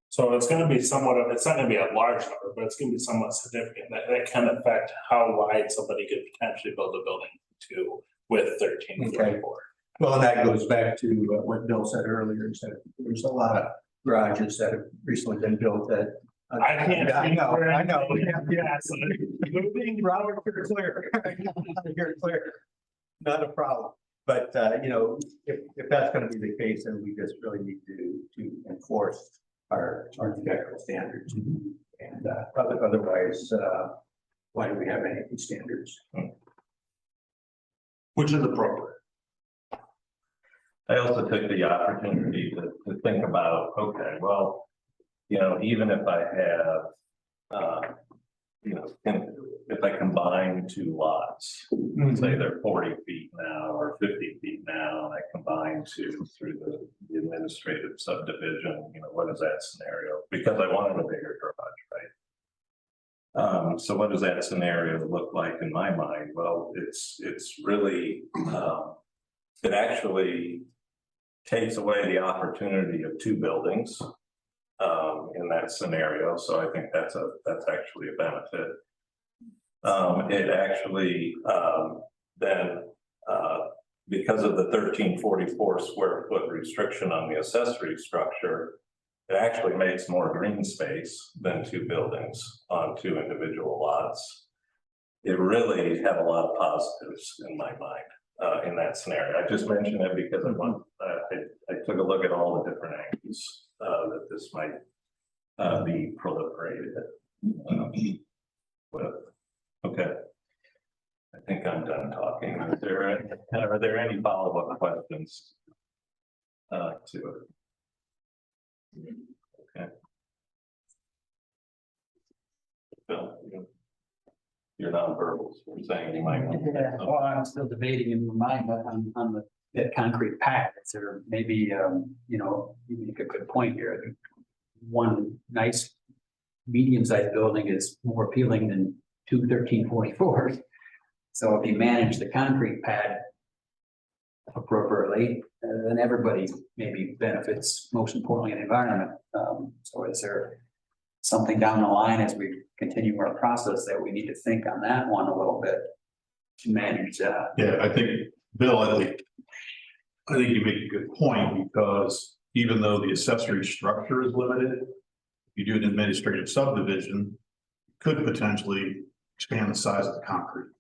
So it's gonna be somewhat of, it's not gonna be a large number, but it's gonna be somewhat significant. That can affect how wide somebody could potentially build a building to with 1344. Well, and that goes back to what Bill said earlier, is that there's a lot of garages that have recently been built that. I can't. I know. Yeah, so moving. Robert, you're clear. You're clear. Not a problem. But, you know, if that's gonna be the case, then we just really need to enforce our architectural standards. And, otherwise, why do we have any of these standards? Which is appropriate. I also took the opportunity to think about, okay, well, you know, even if I have, you know, if I combine two lots, say they're 40 feet now or 50 feet now, and I combine two through the administrative subdivision, you know, what is that scenario? Because I wanted a bigger garage, right? So what does that scenario look like in my mind? Well, it's really, it actually takes away the opportunity of two buildings in that scenario. So I think that's actually a benefit. It actually then because of the 1344 square foot restriction on the accessory structure, it actually makes more green space than two buildings on two individual lots. It really had a lot of positives in my mind in that scenario. I just mentioned it because I took a look at all the different angles that this might be proliferated with. Okay. I think I'm done talking. Are there any follow-up questions to it? Okay. Bill, you're nonverbal, so you're saying you might. Yeah, well, I'm still debating in my mind, but on that concrete pad, is there maybe, you know, you make a good point here. One nice medium-sized building is more appealing than two 1344s. So if you manage the concrete pad appropriately, then everybody maybe benefits, most importantly, the environment. So is there something down the line as we continue our process that we need to think on that one a little bit to manage that? Yeah, I think, Bill, I think you make a good point, because even though the accessory structure is limited, if you do an administrative subdivision, could potentially expand the size of the concrete.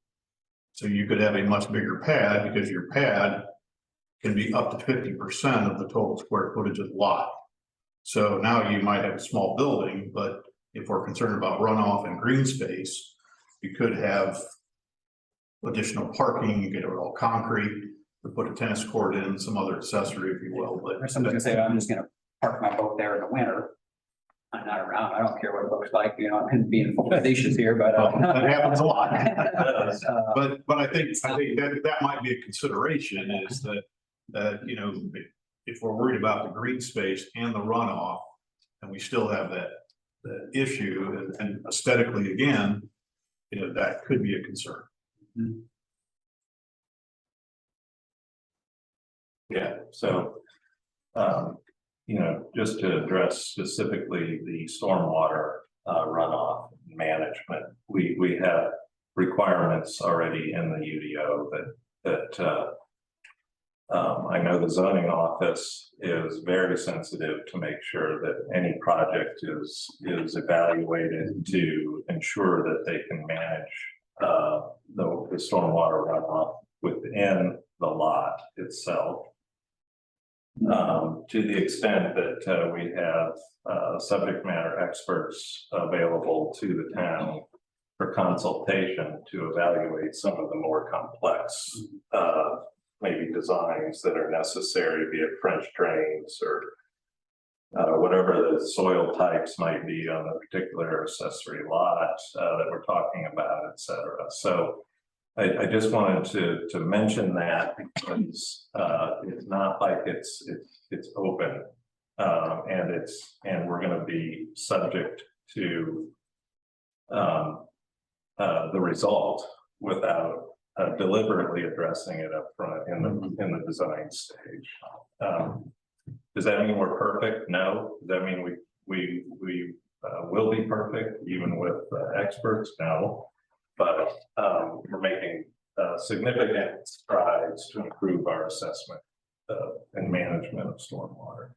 So you could have a much bigger pad, because your pad can be up to 50% of the total square footage of the lot. So now you might have a small building, but if we're concerned about runoff and green space, you could have additional parking, you get it all concrete, to put a tennis court in, some other accessory, if you will, but. Or somebody's gonna say, I'm just gonna park my boat there in the winter. I'm not around, I don't care what it looks like, you know, I'm being facetious here, but. That happens a lot. But I think that might be a consideration, is that, you know, if we're worried about the green space and the runoff, and we still have that issue, and aesthetically, again, you know, that could be a concern. Yeah, so, you know, just to address specifically the stormwater runoff management, we have requirements already in the UDO that I know the zoning office is very sensitive to make sure that any project is evaluated to ensure that they can manage the stormwater runoff within the lot itself. To the extent that we have subject matter experts available to the town for consultation to evaluate some of the more complex maybe designs that are necessary, be it French drains or whatever the soil types might be on a particular accessory lot that we're talking about, et cetera. So I just wanted to mention that, because it's not like it's open, and we're going to be subject to the result without deliberately addressing it up front in the design stage. Does that mean we're perfect? No. Does that mean we will be perfect even with experts? No. But we're making significant strides to improve our assessment and management of stormwater.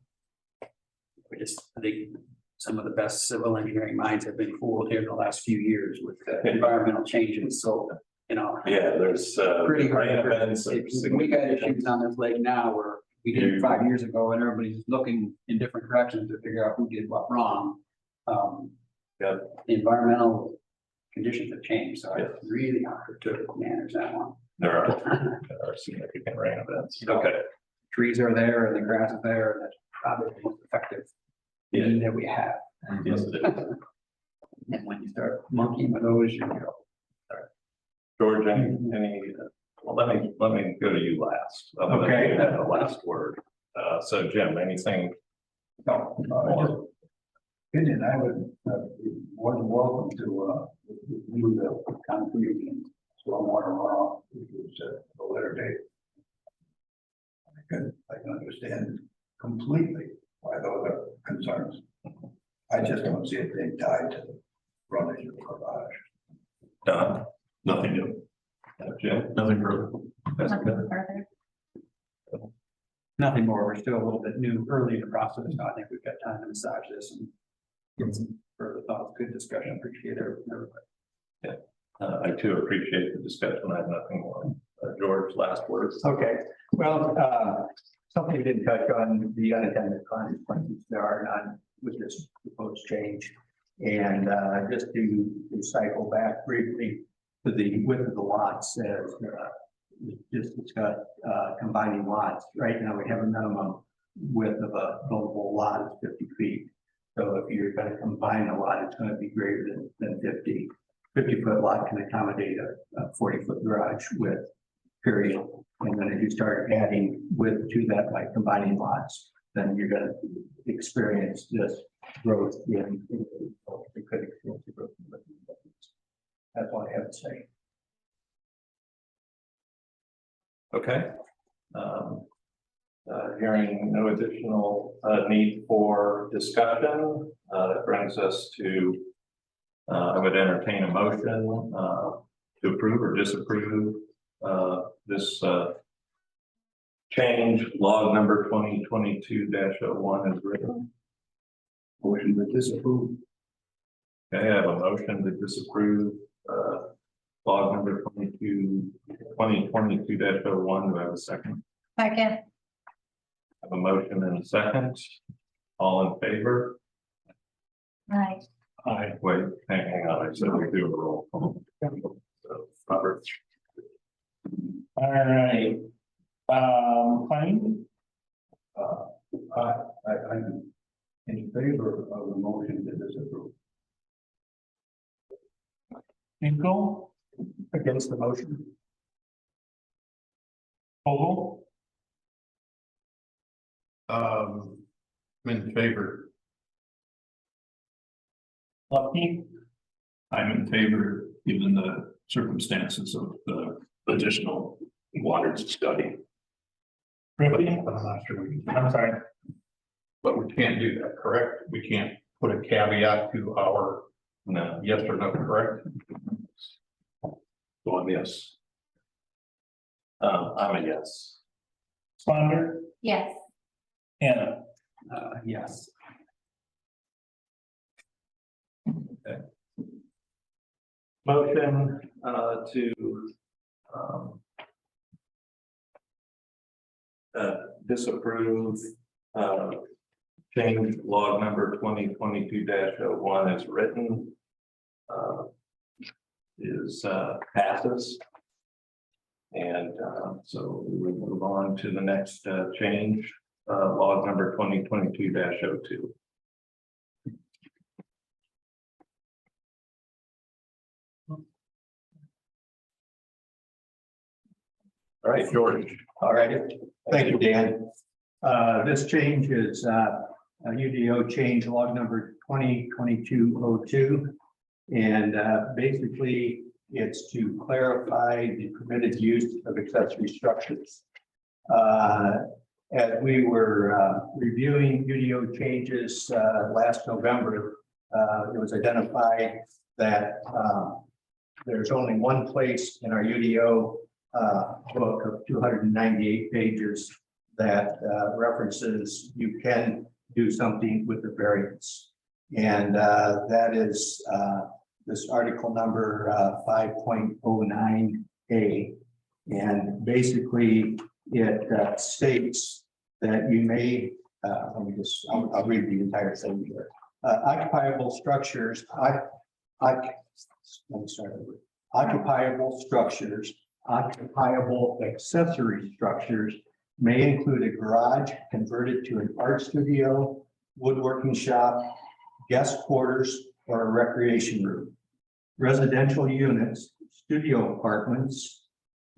I think some of the best civil engineering minds have been fooled here in the last few years with environmental changes, so, you know. Yeah, there's Pretty hard. rain events. of We got issues on this lake now where we did it 5 years ago and everybody's looking in different directions to figure out who did what wrong. Yeah. The environmental conditions have changed, so it's really hard to manage that one. There are significant rain events. Okay. Trees are there and the grass is there, and that's probably the most effective thing that we have. Yes, it is. And when you start monkeying with those, you go. George, any, well, let me go to you last. Okay. You have the last word. So Jim, anything? No, just opinion, I would, be more than welcome to, review the concrete and stormwater runoff, which was a later date. I can understand completely why those are concerns. I just don't see it being tied to the frontage of the garage. Done. Nothing new, Jim? nothing further. That's Nothing good. further. Nothing more, we're still a little bit new, early in the process, so I think we've got time to massage this and get some further thoughts, good discussion, appreciate everybody. I too appreciate the discussion. I have nothing more. George, last words. Okay, well, something we didn't touch on, the unintended consequences there are none with this proposed change. And just to cycle back briefly to the width of the lots, as just discussed, combining lots. Right now, we have a minimum width of a buildable lot is 50 feet. So if you're going to combine a lot, it's going to be greater than 50. 50-foot lot can accommodate a 40-foot garage width, period. And then if you start adding width to that by combining lots, then you're going to experience this growth in it could experience the growth. That's all I have to say. Okay. Hearing no additional need for discussion, that brings us to, I would entertain a motion to approve or disapprove this change, log number 2022-01 is written. Motion to disapprove. Okay, I have a motion to disapprove log number 2022-01. Do I have a second? Second, I have a motion and a second. All in favor? right, Wait, hang on, I said we do a roll call. So, Robert, All right. Klein, I'm in favor of the motion to disapprove. Hinkle, Against the motion? Vogel, I'm in favor. Lucky, I'm in favor, given the circumstances of the additional water study. Griffey, I'm not sure we can, I'm sorry, but we can't do that, correct? We can't put a caveat to our no, yes or no, correct? So I'm yes. I'm a yes. Sonder, yes, Hannah. Yes. Motion to disapprove change log number 2022-01 as written is passes. And so we will move on to the next change, log number 2022-02. All right, George. All right, thank you, Dan. This change is a UDO change log number 2022-02. And basically, It's to clarify the permitted use of accessory structures. As we were reviewing UDO changes last November, it was identified that there's only one place in our UDO book of 298 pages that references you can do something with the variance. And that is this article number 5.09A. And basically it states that you may, let me just, I'll read the entire thing here. Occupiable structures, let me start over. Occupiable structures, occupiable accessory structures may include a garage converted to an art studio, woodworking shop, guest quarters, or a recreation room. Residential units, studio apartments,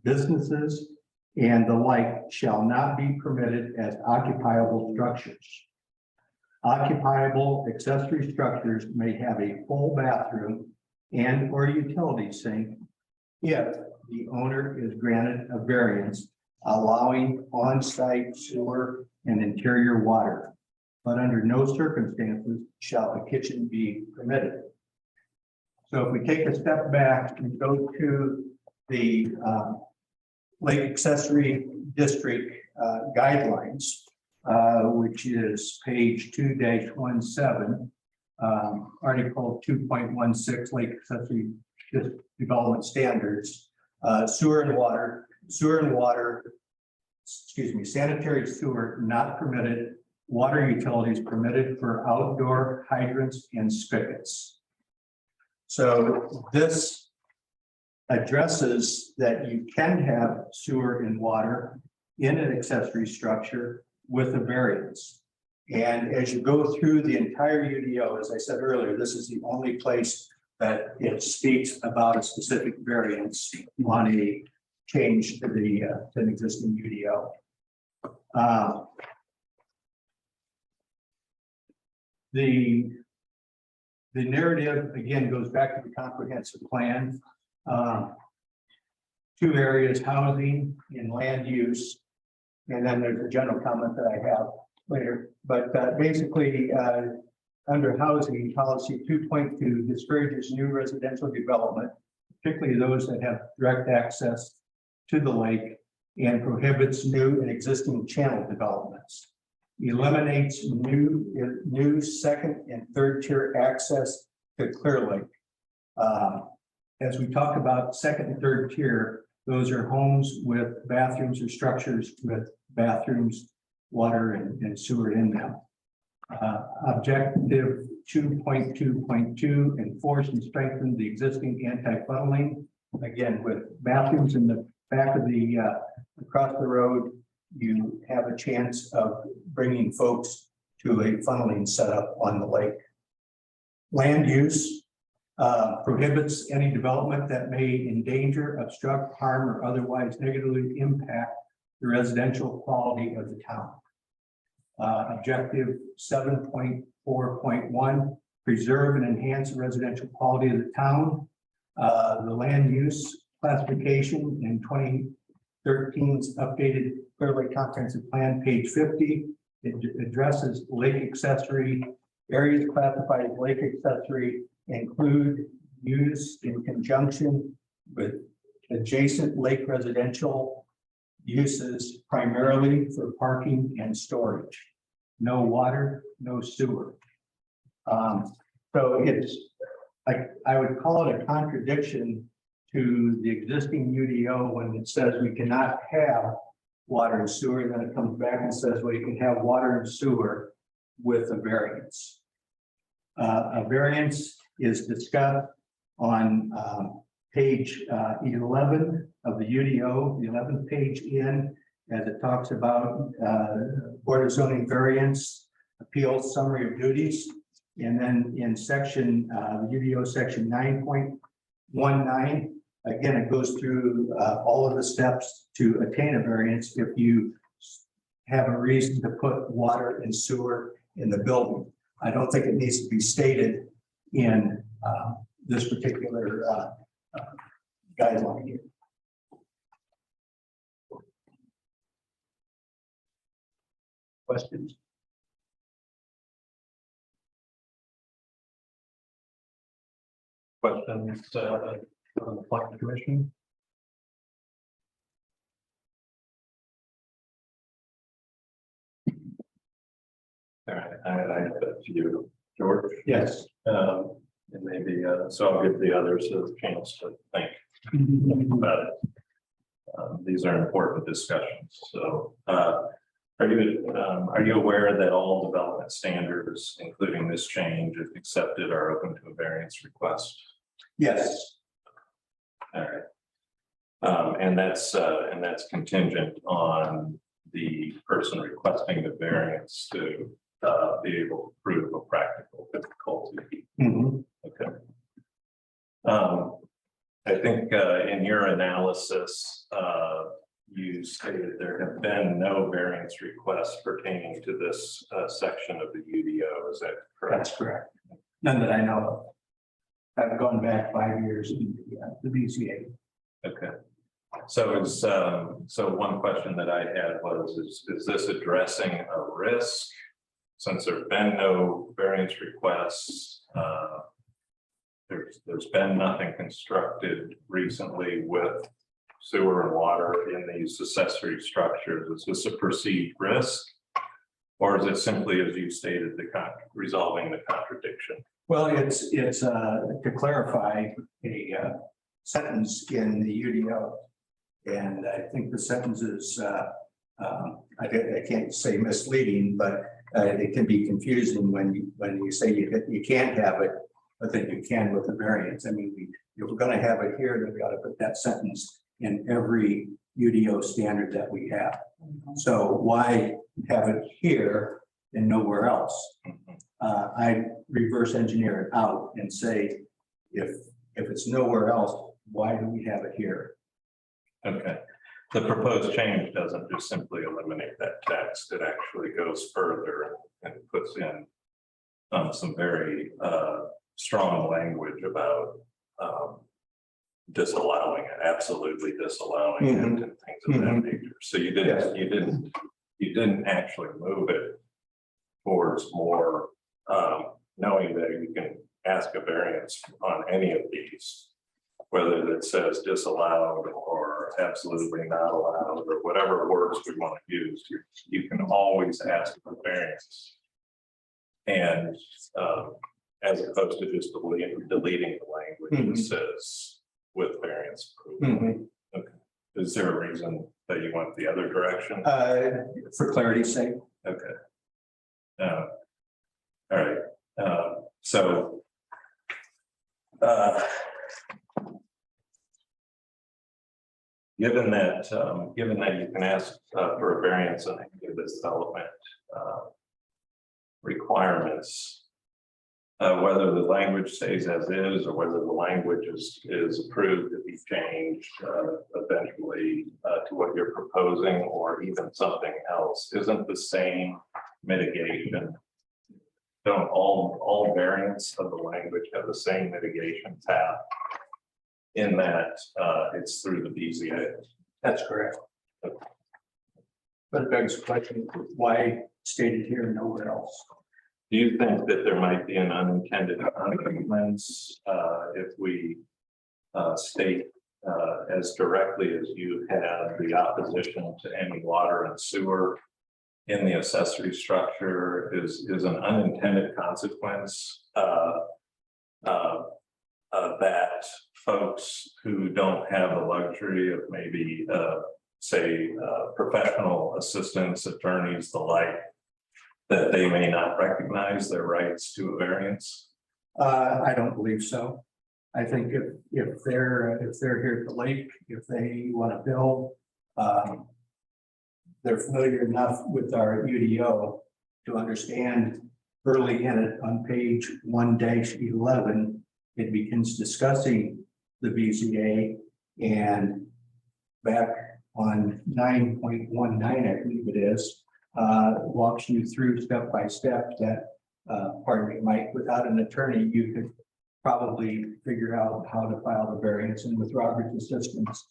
businesses, and the like shall not be permitted as occupiable structures. Occupiable accessory structures may have a full bathroom and or utility sink if the owner is granted a variance allowing on-site sewer and interior water, but under no circumstances shall a kitchen be permitted. So if we take a step back and go to the Lake Accessory District guidelines, which is page 2-17, article 2.16 Lake Accessory Development Standards, sanitary sewer not permitted, water utilities permitted for outdoor hydrants and spigots. So this addresses that you can have sewer and water in an accessory structure with a variance. And as you go through the entire UDO, as I said earlier, this is the only place that it speaks about a specific variance on a change to the to an existing UDO. The narrative again goes back to the comprehensive plan. Two areas, housing and land use, and then there's a general comment that I have later. But basically, under housing, policy 2.2 discourages new residential development, particularly those that have direct access to the lake, and prohibits new and existing channel developments. Eliminates new second and third tier access to Clear Lake. As we talk about second and third tier, those are homes with bathrooms or structures with bathrooms, water and sewer in them. Objective 2.2.2, enforce and strengthen the existing anti-funneling. Again, with bathrooms in the back of the, across the road, you have a chance of bringing folks to a funneling setup on the lake. Land use prohibits any development that may endanger, obstruct, harm, or otherwise negatively impact the residential quality of the town. Objective 7.4.1, preserve and enhance the residential quality of the town. The land use classification in 2013's updated Clear Lake Comprehensive Plan, page 50. It addresses lake accessory. Areas classified as lake accessory include use in conjunction with adjacent lake residential uses, primarily for parking and storage. No water, no sewer. So it's, I would call it a contradiction to the existing UDO when it says we cannot have water and sewer, and then it comes back and says, well, you can have water and sewer with a variance. A variance is discussed on page 11 of the UDO, the 11th page in, as it talks about Board of Zoning variance, appeal summary of duties. And then in section, UDO section 9.19, again, it goes through all of the steps to attain a variance if you have a reason to put water and sewer in the building. I don't think it needs to be stated in this particular guideline here. Questions? Questions, on the planning commission? All right, I have a few, George. Yes. And maybe, so I'll give the others a chance to think about it. These are important discussions, so, are you aware that all development standards, including this change, if accepted, are open to a variance request? Yes, All right. And that's contingent on the person requesting the variance to be able to prove a practical difficulty. Okay. I think in your analysis, you stated there have been no variance requests pertaining to this section of the UDO. Is that correct? That's correct. None that I know of. I've gone back 5 years in the BZA. Okay. So is, so one question that I had was, is this addressing a risk? Since there've been no variance requests, there's been nothing constructed recently with sewer and water in these accessory structures. Is this a perceived risk? Or is it simply, as you stated, resolving the contradiction? well, it's to clarify a sentence in the UDO. And I think the sentence is, I can't say misleading, but it can be confusing when you say you can't have it, but then you can with the variance. I mean, if we're gonna have it here, then we ought to put that sentence in every UDO standard that we have. So why have it here and nowhere else? I reverse engineer it out and say, if it's nowhere else, why do we have it here? Okay. The proposed change doesn't just simply eliminate that text. It actually goes further and puts in some very strong language about disallowing it, absolutely disallowing it and things of that nature. So you didn't actually move it towards more knowing that you can ask a variance on any of these, whether it says disallowed or absolutely not allowed or whatever words we want to use. You can always ask for variance. And as opposed to just deleting the language that says with variance approval. Okay. Is there a reason that you went the other direction? For clarity's sake. Okay. All right. So given that you can ask for a variance on any of the development requirements, whether the language stays as is or whether the language is approved to be changed eventually to what you're proposing or even something else, isn't the same mitigation? Don't all variants of the language have the same mitigation path in that it's through the BZA? That's correct. But it begs the question, why stated here and nowhere else? Do you think that there might be an unintended consequence if we state as directly as you have the opposition to any water and sewer in the accessory structure is an unintended consequence that folks who don't have the luxury of maybe say professional assistants, attorneys, the like, that they may not recognize their rights to a variance? I don't believe so. I think if they're here at the lake, if they want to build, they're familiar enough with our UDO to understand early in it on page 1-11, it begins discussing the BZA, and back on 9.19, I believe it is, walks you through step by step that, pardon me, Mike, without an attorney, you could probably figure out how to file the variance, and with Robert's assistance,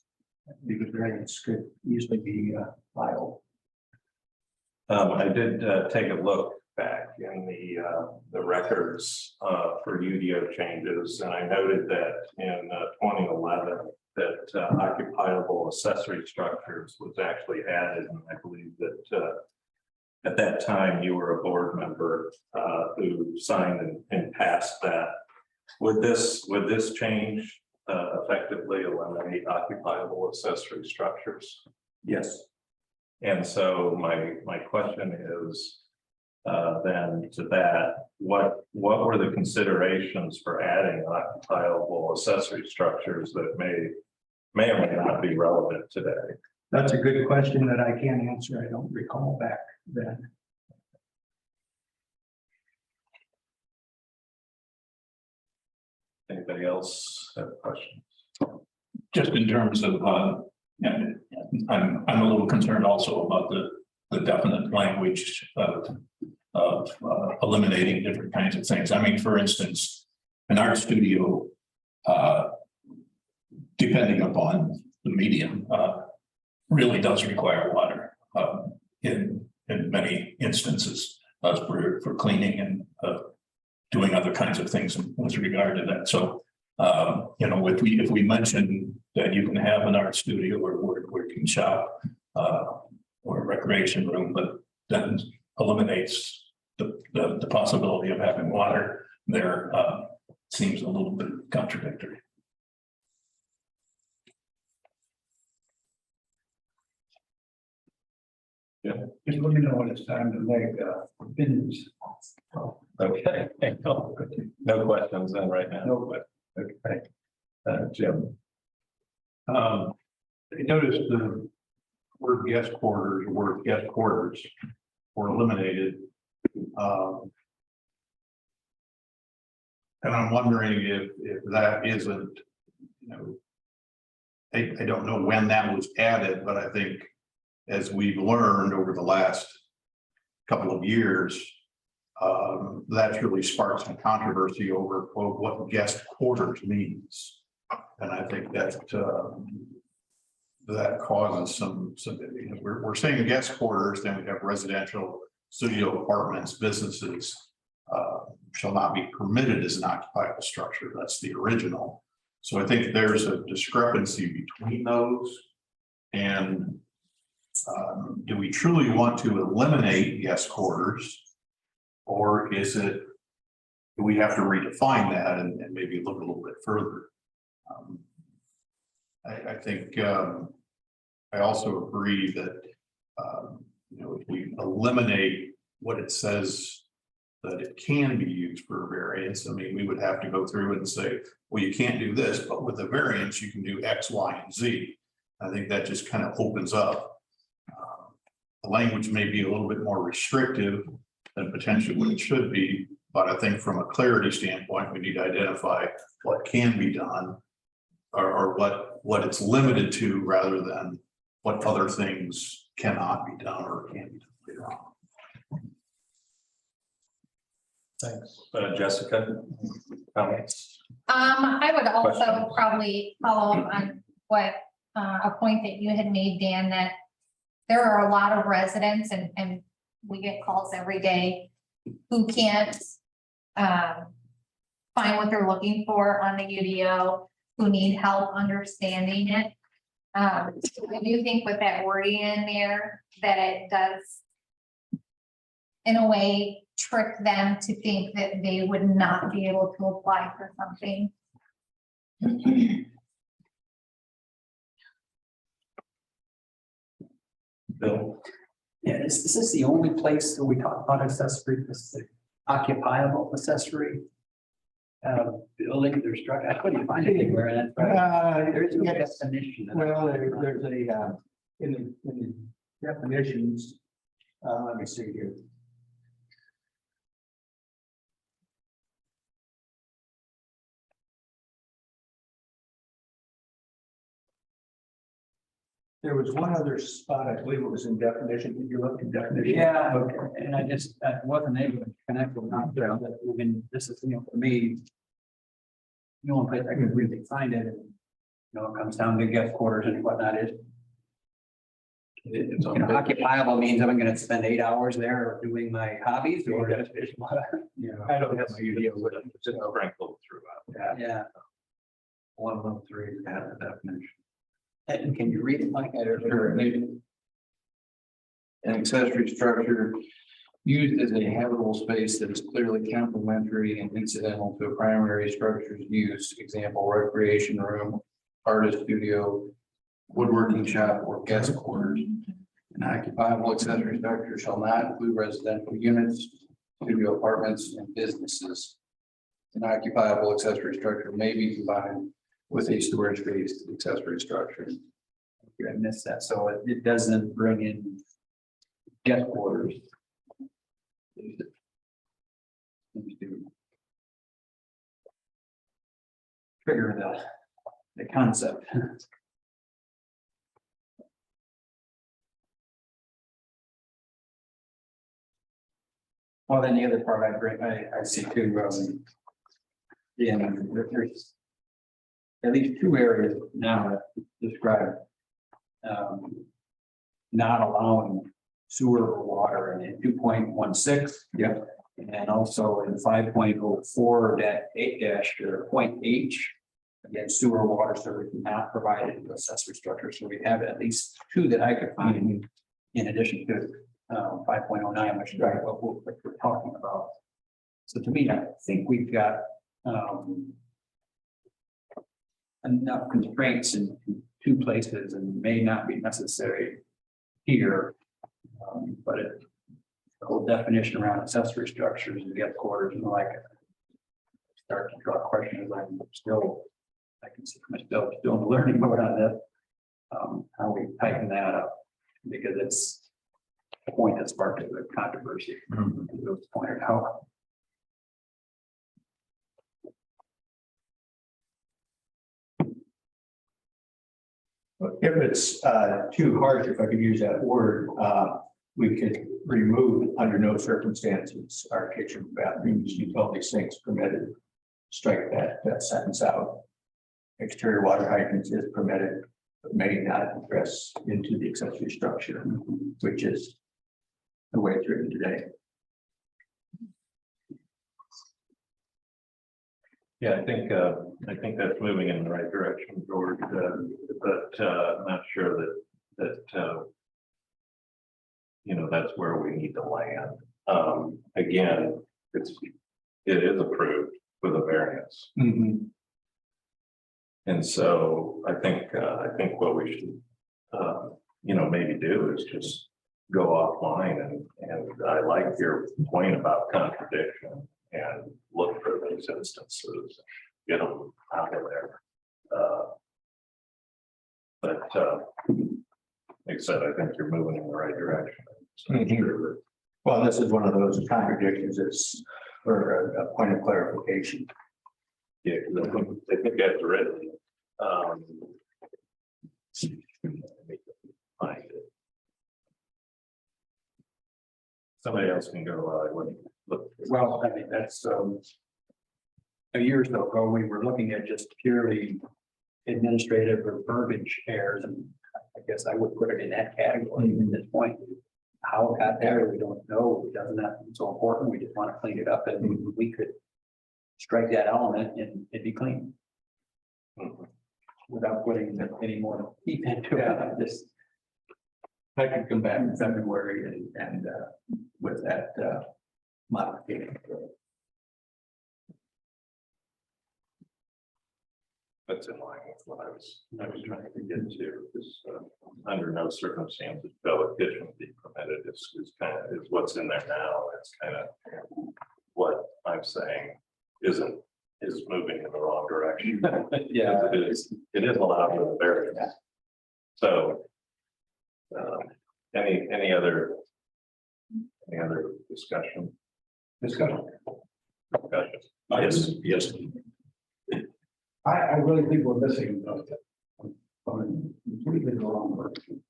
the variance could easily be filed. I did take a look back in the records for UDO changes, and I noted that in 2011 that occupiable accessory structures was actually added, and I believe that at that time you were a board member who signed and passed that. Would this change effectively eliminate occupiable accessory structures? Yes. And so my question is, then to that, what were the considerations for adding occupiable accessory structures that may or may not be relevant today? That's a good question that I can't answer. I don't recall back then. Anybody else have questions? Just in terms of, and I'm a little concerned also about the definite language of eliminating different kinds of things. I mean, for instance, an art studio, depending upon the medium, really does require water in many instances for cleaning and doing other kinds of things with regard to that. So, you know, if we mention that you can have an art studio or working shop or a recreation room, but then eliminates the possibility of having water there, seems a little bit contradictory. Just let me know when it's time to make opinions. Okay, no questions then right now. No. Okay, Jim. I noticed the word guest quarters were eliminated. And I'm wondering if that isn't, you know, I don't know when that was added, but I think as we've learned over the last couple of years, that's really sparked some controversy over what guest quarters means. And I think that that causes some we're saying guest quarters, then we have residential, studio apartments, businesses shall not be permitted as an occupiable structure. That's the original. So I think there's a discrepancy between those. And do we truly want to eliminate guest quarters? Or is it, do we have to redefine that and maybe look a little bit further? I think I also agree that you know, if we eliminate what it says that it can be used for a variance, I mean, we would have to go through and say, well, you can't do this, but with a variance, you can do X, Y, and Z. I think that just kind of opens up. The language may be a little bit more restrictive than potentially what it should be, but I think from a clarity standpoint, we need to identify what can be done or what it's limited to rather than what other things cannot be done or can be done later on. Thanks. Jessica, comments? I would also Questions? probably follow up on what, a point that you had made, Dan, that there are a lot of residents and we get calls every day who can't find what they're looking for on the UDO, who need help understanding it. I do think with that wording in there, that it does in a way trick them to think that they would not be able to apply for something. Bill? Yeah, is this the only place that we talk about accessory, this is occupiable accessory building or structure? I couldn't find it anywhere. And there is no yes. definition. Well, there's a, in the definitions, let me see here. There was one other spot, I believe it was in definition. Did you look at definition? Yeah, Okay. and I just wasn't able to connect with that. I mean, this is, you know, for me, The only place I could really find it, it comes down to guest quarters and whatnot is. It's Occupiable means I'm gonna spend 8 hours there doing my hobbies or. I don't have my idea what it's sprinkled throughout. Yeah, 113 has the definition. and can you read it like that? Sure. An accessory structure used as a habitable space that is clearly complementary and incidental to a primary structure's use, example, recreation room, artist studio, woodworking shop, or guest quarters. An occupiable accessory structure shall not include residential units, studio apartments, and businesses. An occupiable accessory structure may be combined with a storage-based accessory structure. I missed that, so it doesn't bring in guest quarters. Trigger the concept. Well, then the other part I see too, there's at least 2 areas now that describe not allowing sewer or water in 2.16. Yeah. And also in 5.04 that 8-point-H. Again, sewer water service not provided to accessory structure. So we have at least 2 that I could find in addition to 5.09, which is what we're talking about. So to me, I think we've got enough constraints in 2 places and may not be necessary here. But the whole definition around accessory structures and guest quarters and the like start to draw questions. I can see myself still in the learning mode on that. How we tighten that up, because it's a point that sparked the controversy. It was pointed out. If it's too harsh, if I could use that word, we could remove under no circumstances our kitchen, bathrooms, utility sinks permitted. Strike that sentence out. Exterior water hydrants is permitted, but may not address into the accessory structure, which is the way it's written today. Yeah, I think that's moving in the right direction, George, but I'm not sure that that's where we need to land. Again, it is approved with a variance. And so I think what we should, maybe do is just go offline and I like your point about contradiction and look for those instances, get them out of there. But like I said, I think you're moving in the right direction. Well, this is one of those contradictions. It's for a point of clarification. Yeah, I think that's written. Find it. Somebody else can go. I wouldn't look. Well, I mean, that's a year or so ago, we were looking at just purely administrative or verbiage errors, and I guess I would put it in that category at this point. How it got there, we don't know. It doesn't have to be so important. We just want to clean it up, and we could strike that element and it'd be clean. Without putting any more teeth into it. Just I could come back in February and with that modification. That's in line with what I was trying to get to, is under no circumstances shall a kitchen be permitted is what's in there now. It's kind of what I'm saying is moving in the wrong direction. Yeah, it is allowed with a variance. So any other discussion? Discussion. Yes. I really think we're missing completely the wrong person.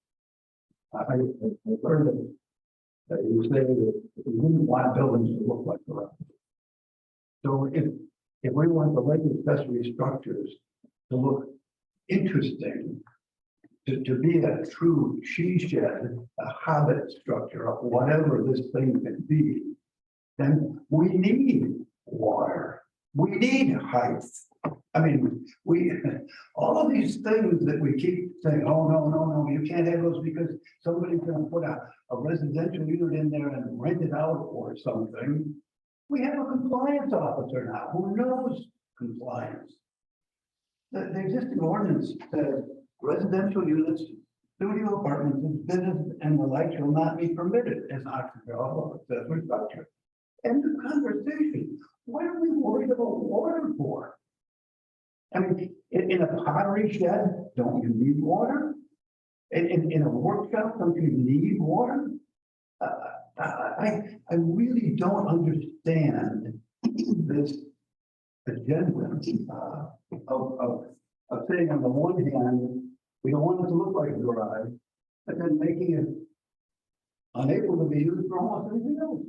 I heard that you say that we wouldn't want buildings to look like the rest. So if if we want the lake accessory structures to look interesting, to be a true she shed, a hobbit structure of whatever this thing can be, then we need water. We need height. I mean, all of these things that we keep saying, oh, no, you can't have those because somebody's gonna put a residential unit in there and rent it out or something. We have a compliance officer now who knows compliance. The existing ordinance says residential units, studio apartments, and business and the like shall not be permitted as occupiable accessory structure. End of conversation. What are we worried about water for? I mean, in a pottery shed, don't you need water? In a workshop, don't you need water? I really don't understand this agenda of saying on the one hand, we don't want it to look like a garage, and then making it unable to be used for almost anything else.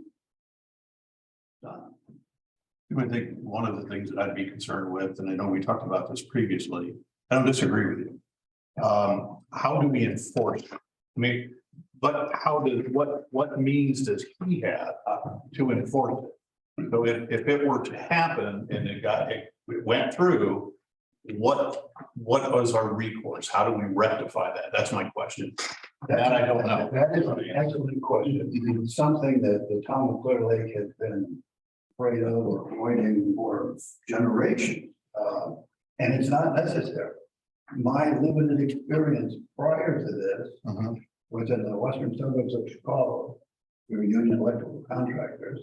I think one of the things that I'd be concerned with, and I know we talked about this previously, I don't disagree with you. How do we enforce it? I mean, but what means does he have to enforce it? So if it were to happen and it went through, what was our recourse? How do we rectify that? That's my question. That I don't know. That is an excellent question. It's something that the town of Clear Lake has been afraid of or avoiding for generations. And it's not necessary. My limited experience prior to this was in the western suburbs of Chicago. We were union electrical contractors.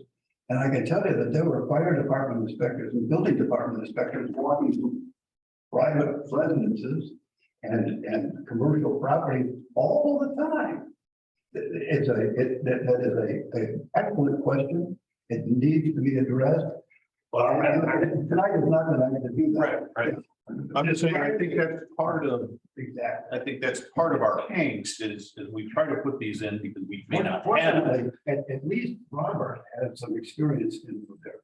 And I can tell you that there were fire department inspectors and building department inspectors walking through private residences and commercial property all the time. That is an excellent question. It needs to be addressed. Well, Tonight is not the night to do that. Right. I'm just saying, I think that's part of, Exactly. I think that's part of our angst is we try to put these in because we may not have. Fortunately, at least Robert had some experience in there.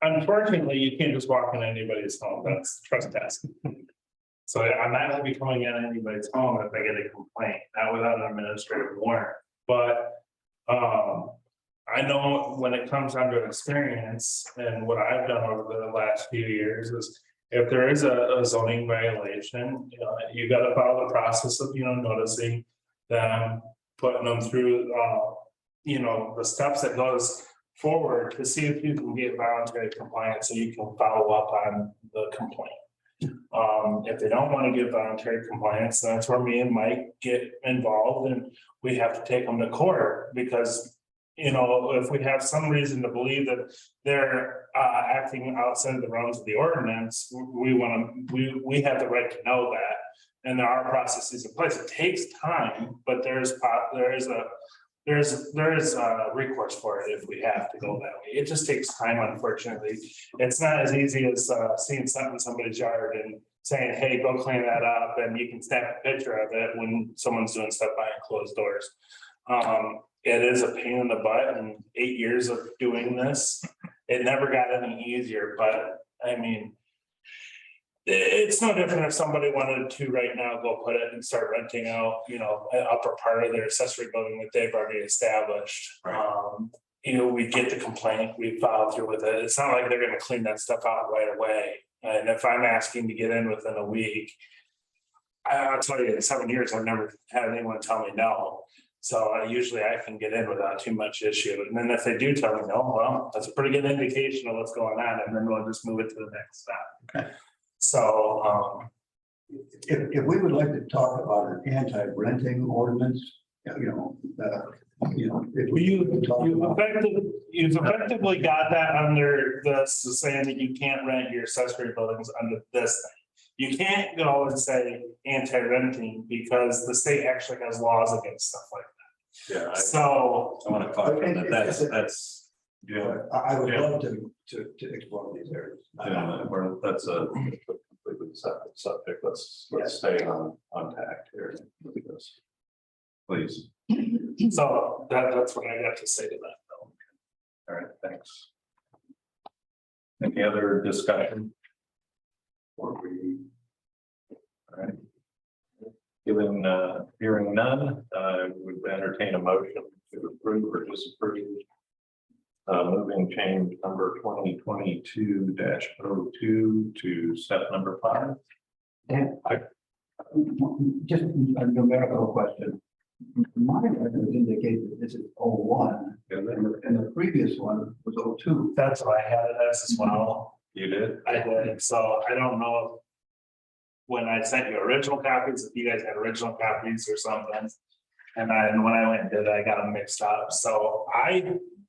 Unfortunately, you can't just walk in anybody's home, that's trespassing. So I'm not gonna be coming in anybody's home if I get a complaint, not without an administrative warrant, but. I know when it comes down to experience and what I've done over the last few years is. If there is a zoning violation, you gotta follow the process of, noticing them, putting them through, the steps that goes forward to see if you can get voluntary compliance, so you can follow up on the complaint. If they don't want to give voluntary compliance, that's where me and Mike get involved and we have to take them to court because. If we have some reason to believe that they're acting outside of the realms of the ordinance, we have the right to know that. And there are processes in place. It takes time, but there is recourse for it if we have to go that way. It just takes time, unfortunately. It's not as easy as seeing something in somebody's yard and saying, hey, go clean that up, and you can snap a picture of it when someone's doing stuff behind closed doors. It is a pain in the butt, and 8 years of doing this, it never got any easier, but I mean. It's no different if somebody wanted to right now go put it and start renting out, an upper part of their accessory building that they've already established. We get the complaint, we follow through with it. It's not like they're gonna clean that stuff out right away. And if I'm asking to get in within a week, I'll tell you, in 7 years, I've never had anyone tell me no. So usually I can get in without too much issue. And then if they do tell me no, well, that's a pretty good indication of what's going on. And then we'll just move it to the next step. Okay. So, if we would like to talk about an anti-renting ordinance, if you've effectively got that under this, saying that you can't rent your accessory buildings under this thing. You can't go and say anti-renting because the state actually has laws against stuff like that. Yeah, So. I want to caution that that's. I would love to explore these areas. That's a completely separate subject. Let's stay on tact here. Please. So that's what I got to say to that. All right, thanks. Any other discussion? Or we? All right. Hearing none, I would entertain a motion to approve or disapprove. Moving change number 2022-02 to step number 5. And just a numerical question. My records indicate that this is 01, and the previous one was 02. That's what I had it as as well. You did? I did, so I don't know if when I sent you original copies, if you guys had original copies or something. And then when I went and did it, I got them mixed up. So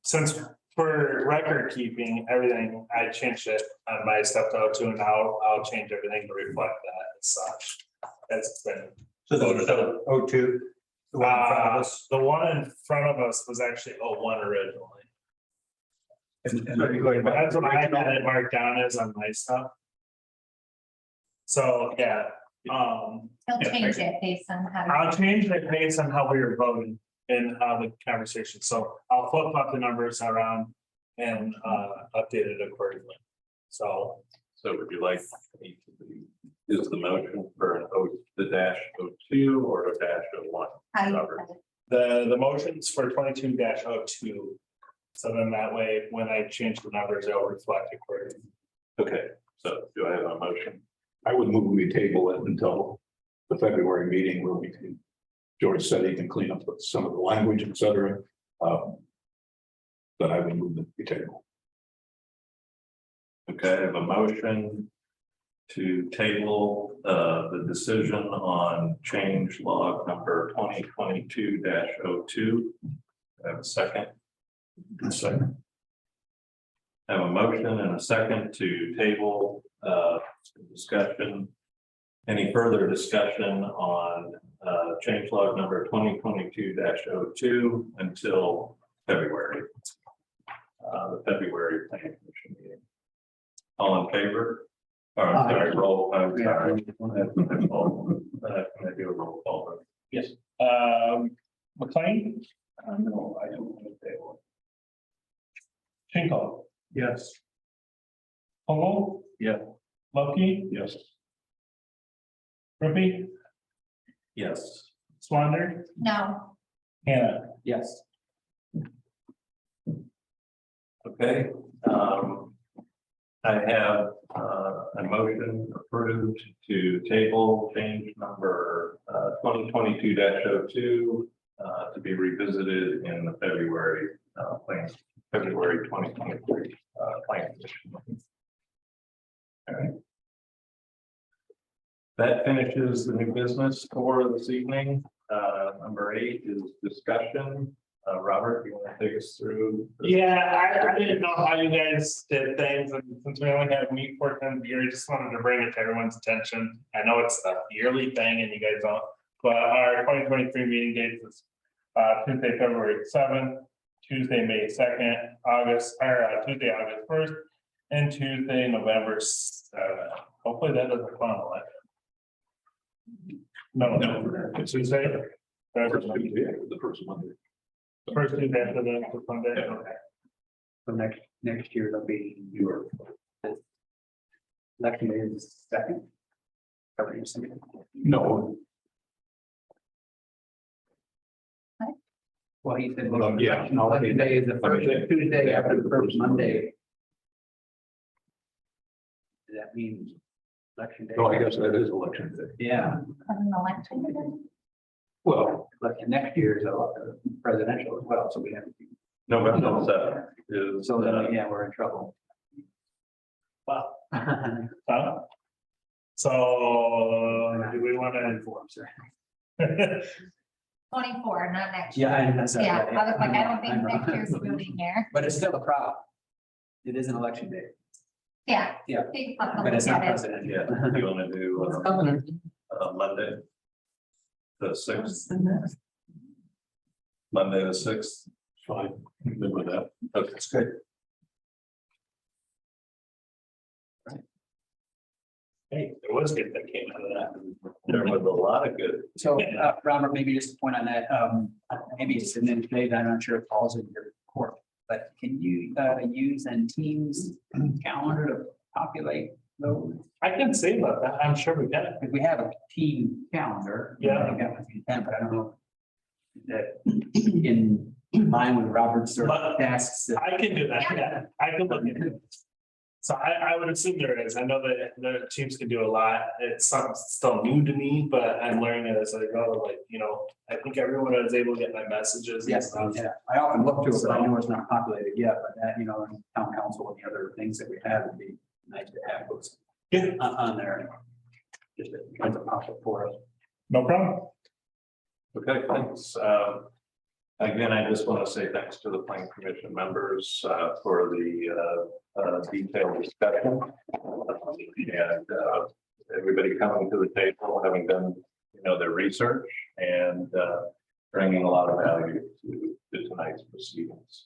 since for record keeping, everything, I changed it on my step to 02, and now I'll change everything to reflect that as such. It's been. So the 02, the one in front of us. The one in front of us was actually 01 originally. And are you going back? That's what I had it marked down as on my stuff. So, yeah, He'll change it based on how. I'll change it based on how we were voting in the conversation. So I'll flip up the numbers around and update it accordingly. So would you like me to is the motion for the -02 or a -01? how you Robert. put it. the motions for 22-02. So then that way, when I change the numbers, it'll reflect accordingly. Okay, so do I have a motion? I would move we table it until the February meeting where we can, George said he can clean up some of the language, et cetera. But I would move the table. Okay, I have a motion to table the decision on change log number 2022-02. I have a second. Second. I have a motion and a second to table discussion. Any further discussion on change log number 2022-02 until February? The February planning commission meeting. All in favor? Or I'm sorry, roll. I'm sorry. Can I do a roll call? Yes. McLean, No, I don't want to table. Tinkle, Yes. Humble. Yeah. Lucky, Yes. Ruby, Yes. Swander, No, Hannah. Yes. Okay, I have a motion approved to table change number 2022-02 to be revisited in the February February 2023 plan. All right. That finishes the new business for this evening. Number 8 is discussion. Robert, you want to take us through? Yeah, I didn't know how you guys did things, and since we only had meet for them here, I just wanted to bring it to everyone's attention. I know it's a yearly thing and you guys don't, but our 2023 meeting dates is Tuesday, February 7th, Tuesday, May 2nd, Tuesday, August 1st, and Tuesday, November 7th. Hopefully that doesn't come on election. No, it's Tuesday. The first Monday. First Tuesday after the Sunday. Okay. So next year it'll be your. Election day is second. No, Well, he said. Yeah, no. Election day is the first Tuesday after the first Monday. Does that mean election day? no, I guess that is election day. Yeah, an election. Well, election next year is a presidential as well, so we have. November 7th is. So then, yeah, we're in trouble. Wow. Inform, So do we want to? sir. 24, not next. Yeah, year. I know. Yeah, I was like, I don't think I'm wrong. next year's moving there. But it's still a problem. It is an election day, Yeah. Yeah. Take a but it's not look at it. president Yeah, yet. do you want to do Monday? The 6th, Monday, the 6th. fine, good with that. Okay, That's good. Hey, there was good that came out of that. there was a lot of good. So, Robert, maybe just a point on that, maybe it's an today, I'm not sure if Paul's in your court. but can you use an Teams calendar to populate those? I can say about that, I'm sure we can. If we have a team calendar. Yeah. I think that was the intent, but I don't know. That in line with Robert's sort of tasks. that- I can do that, yeah, I can look at it. So I would assume there is, I know that the teams can do a lot, it's something still new to me, but I'm learning it as I go, like, you know, I think everyone is able to get my messages and Yes, stuff. yeah, I often look to it, but I know it's not populated yet, but that, you know, in town council and the other things that we have would be nice to have those. Yeah. On there. Just as a pop up for us. No problem. Okay, thanks. Again, I just want to say thanks to the planning commission members for the detailed discussion. And everybody coming to the table, having done, you know, their research and bringing a lot of value to tonight's proceedings.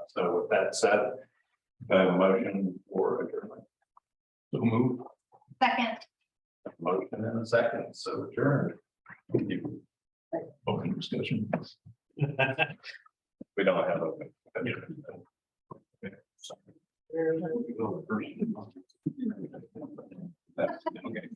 So with that said, I have a motion for adjournment. So move. Second. Motion and a second, so adjourned. Open discussion. We don't have open. Okay.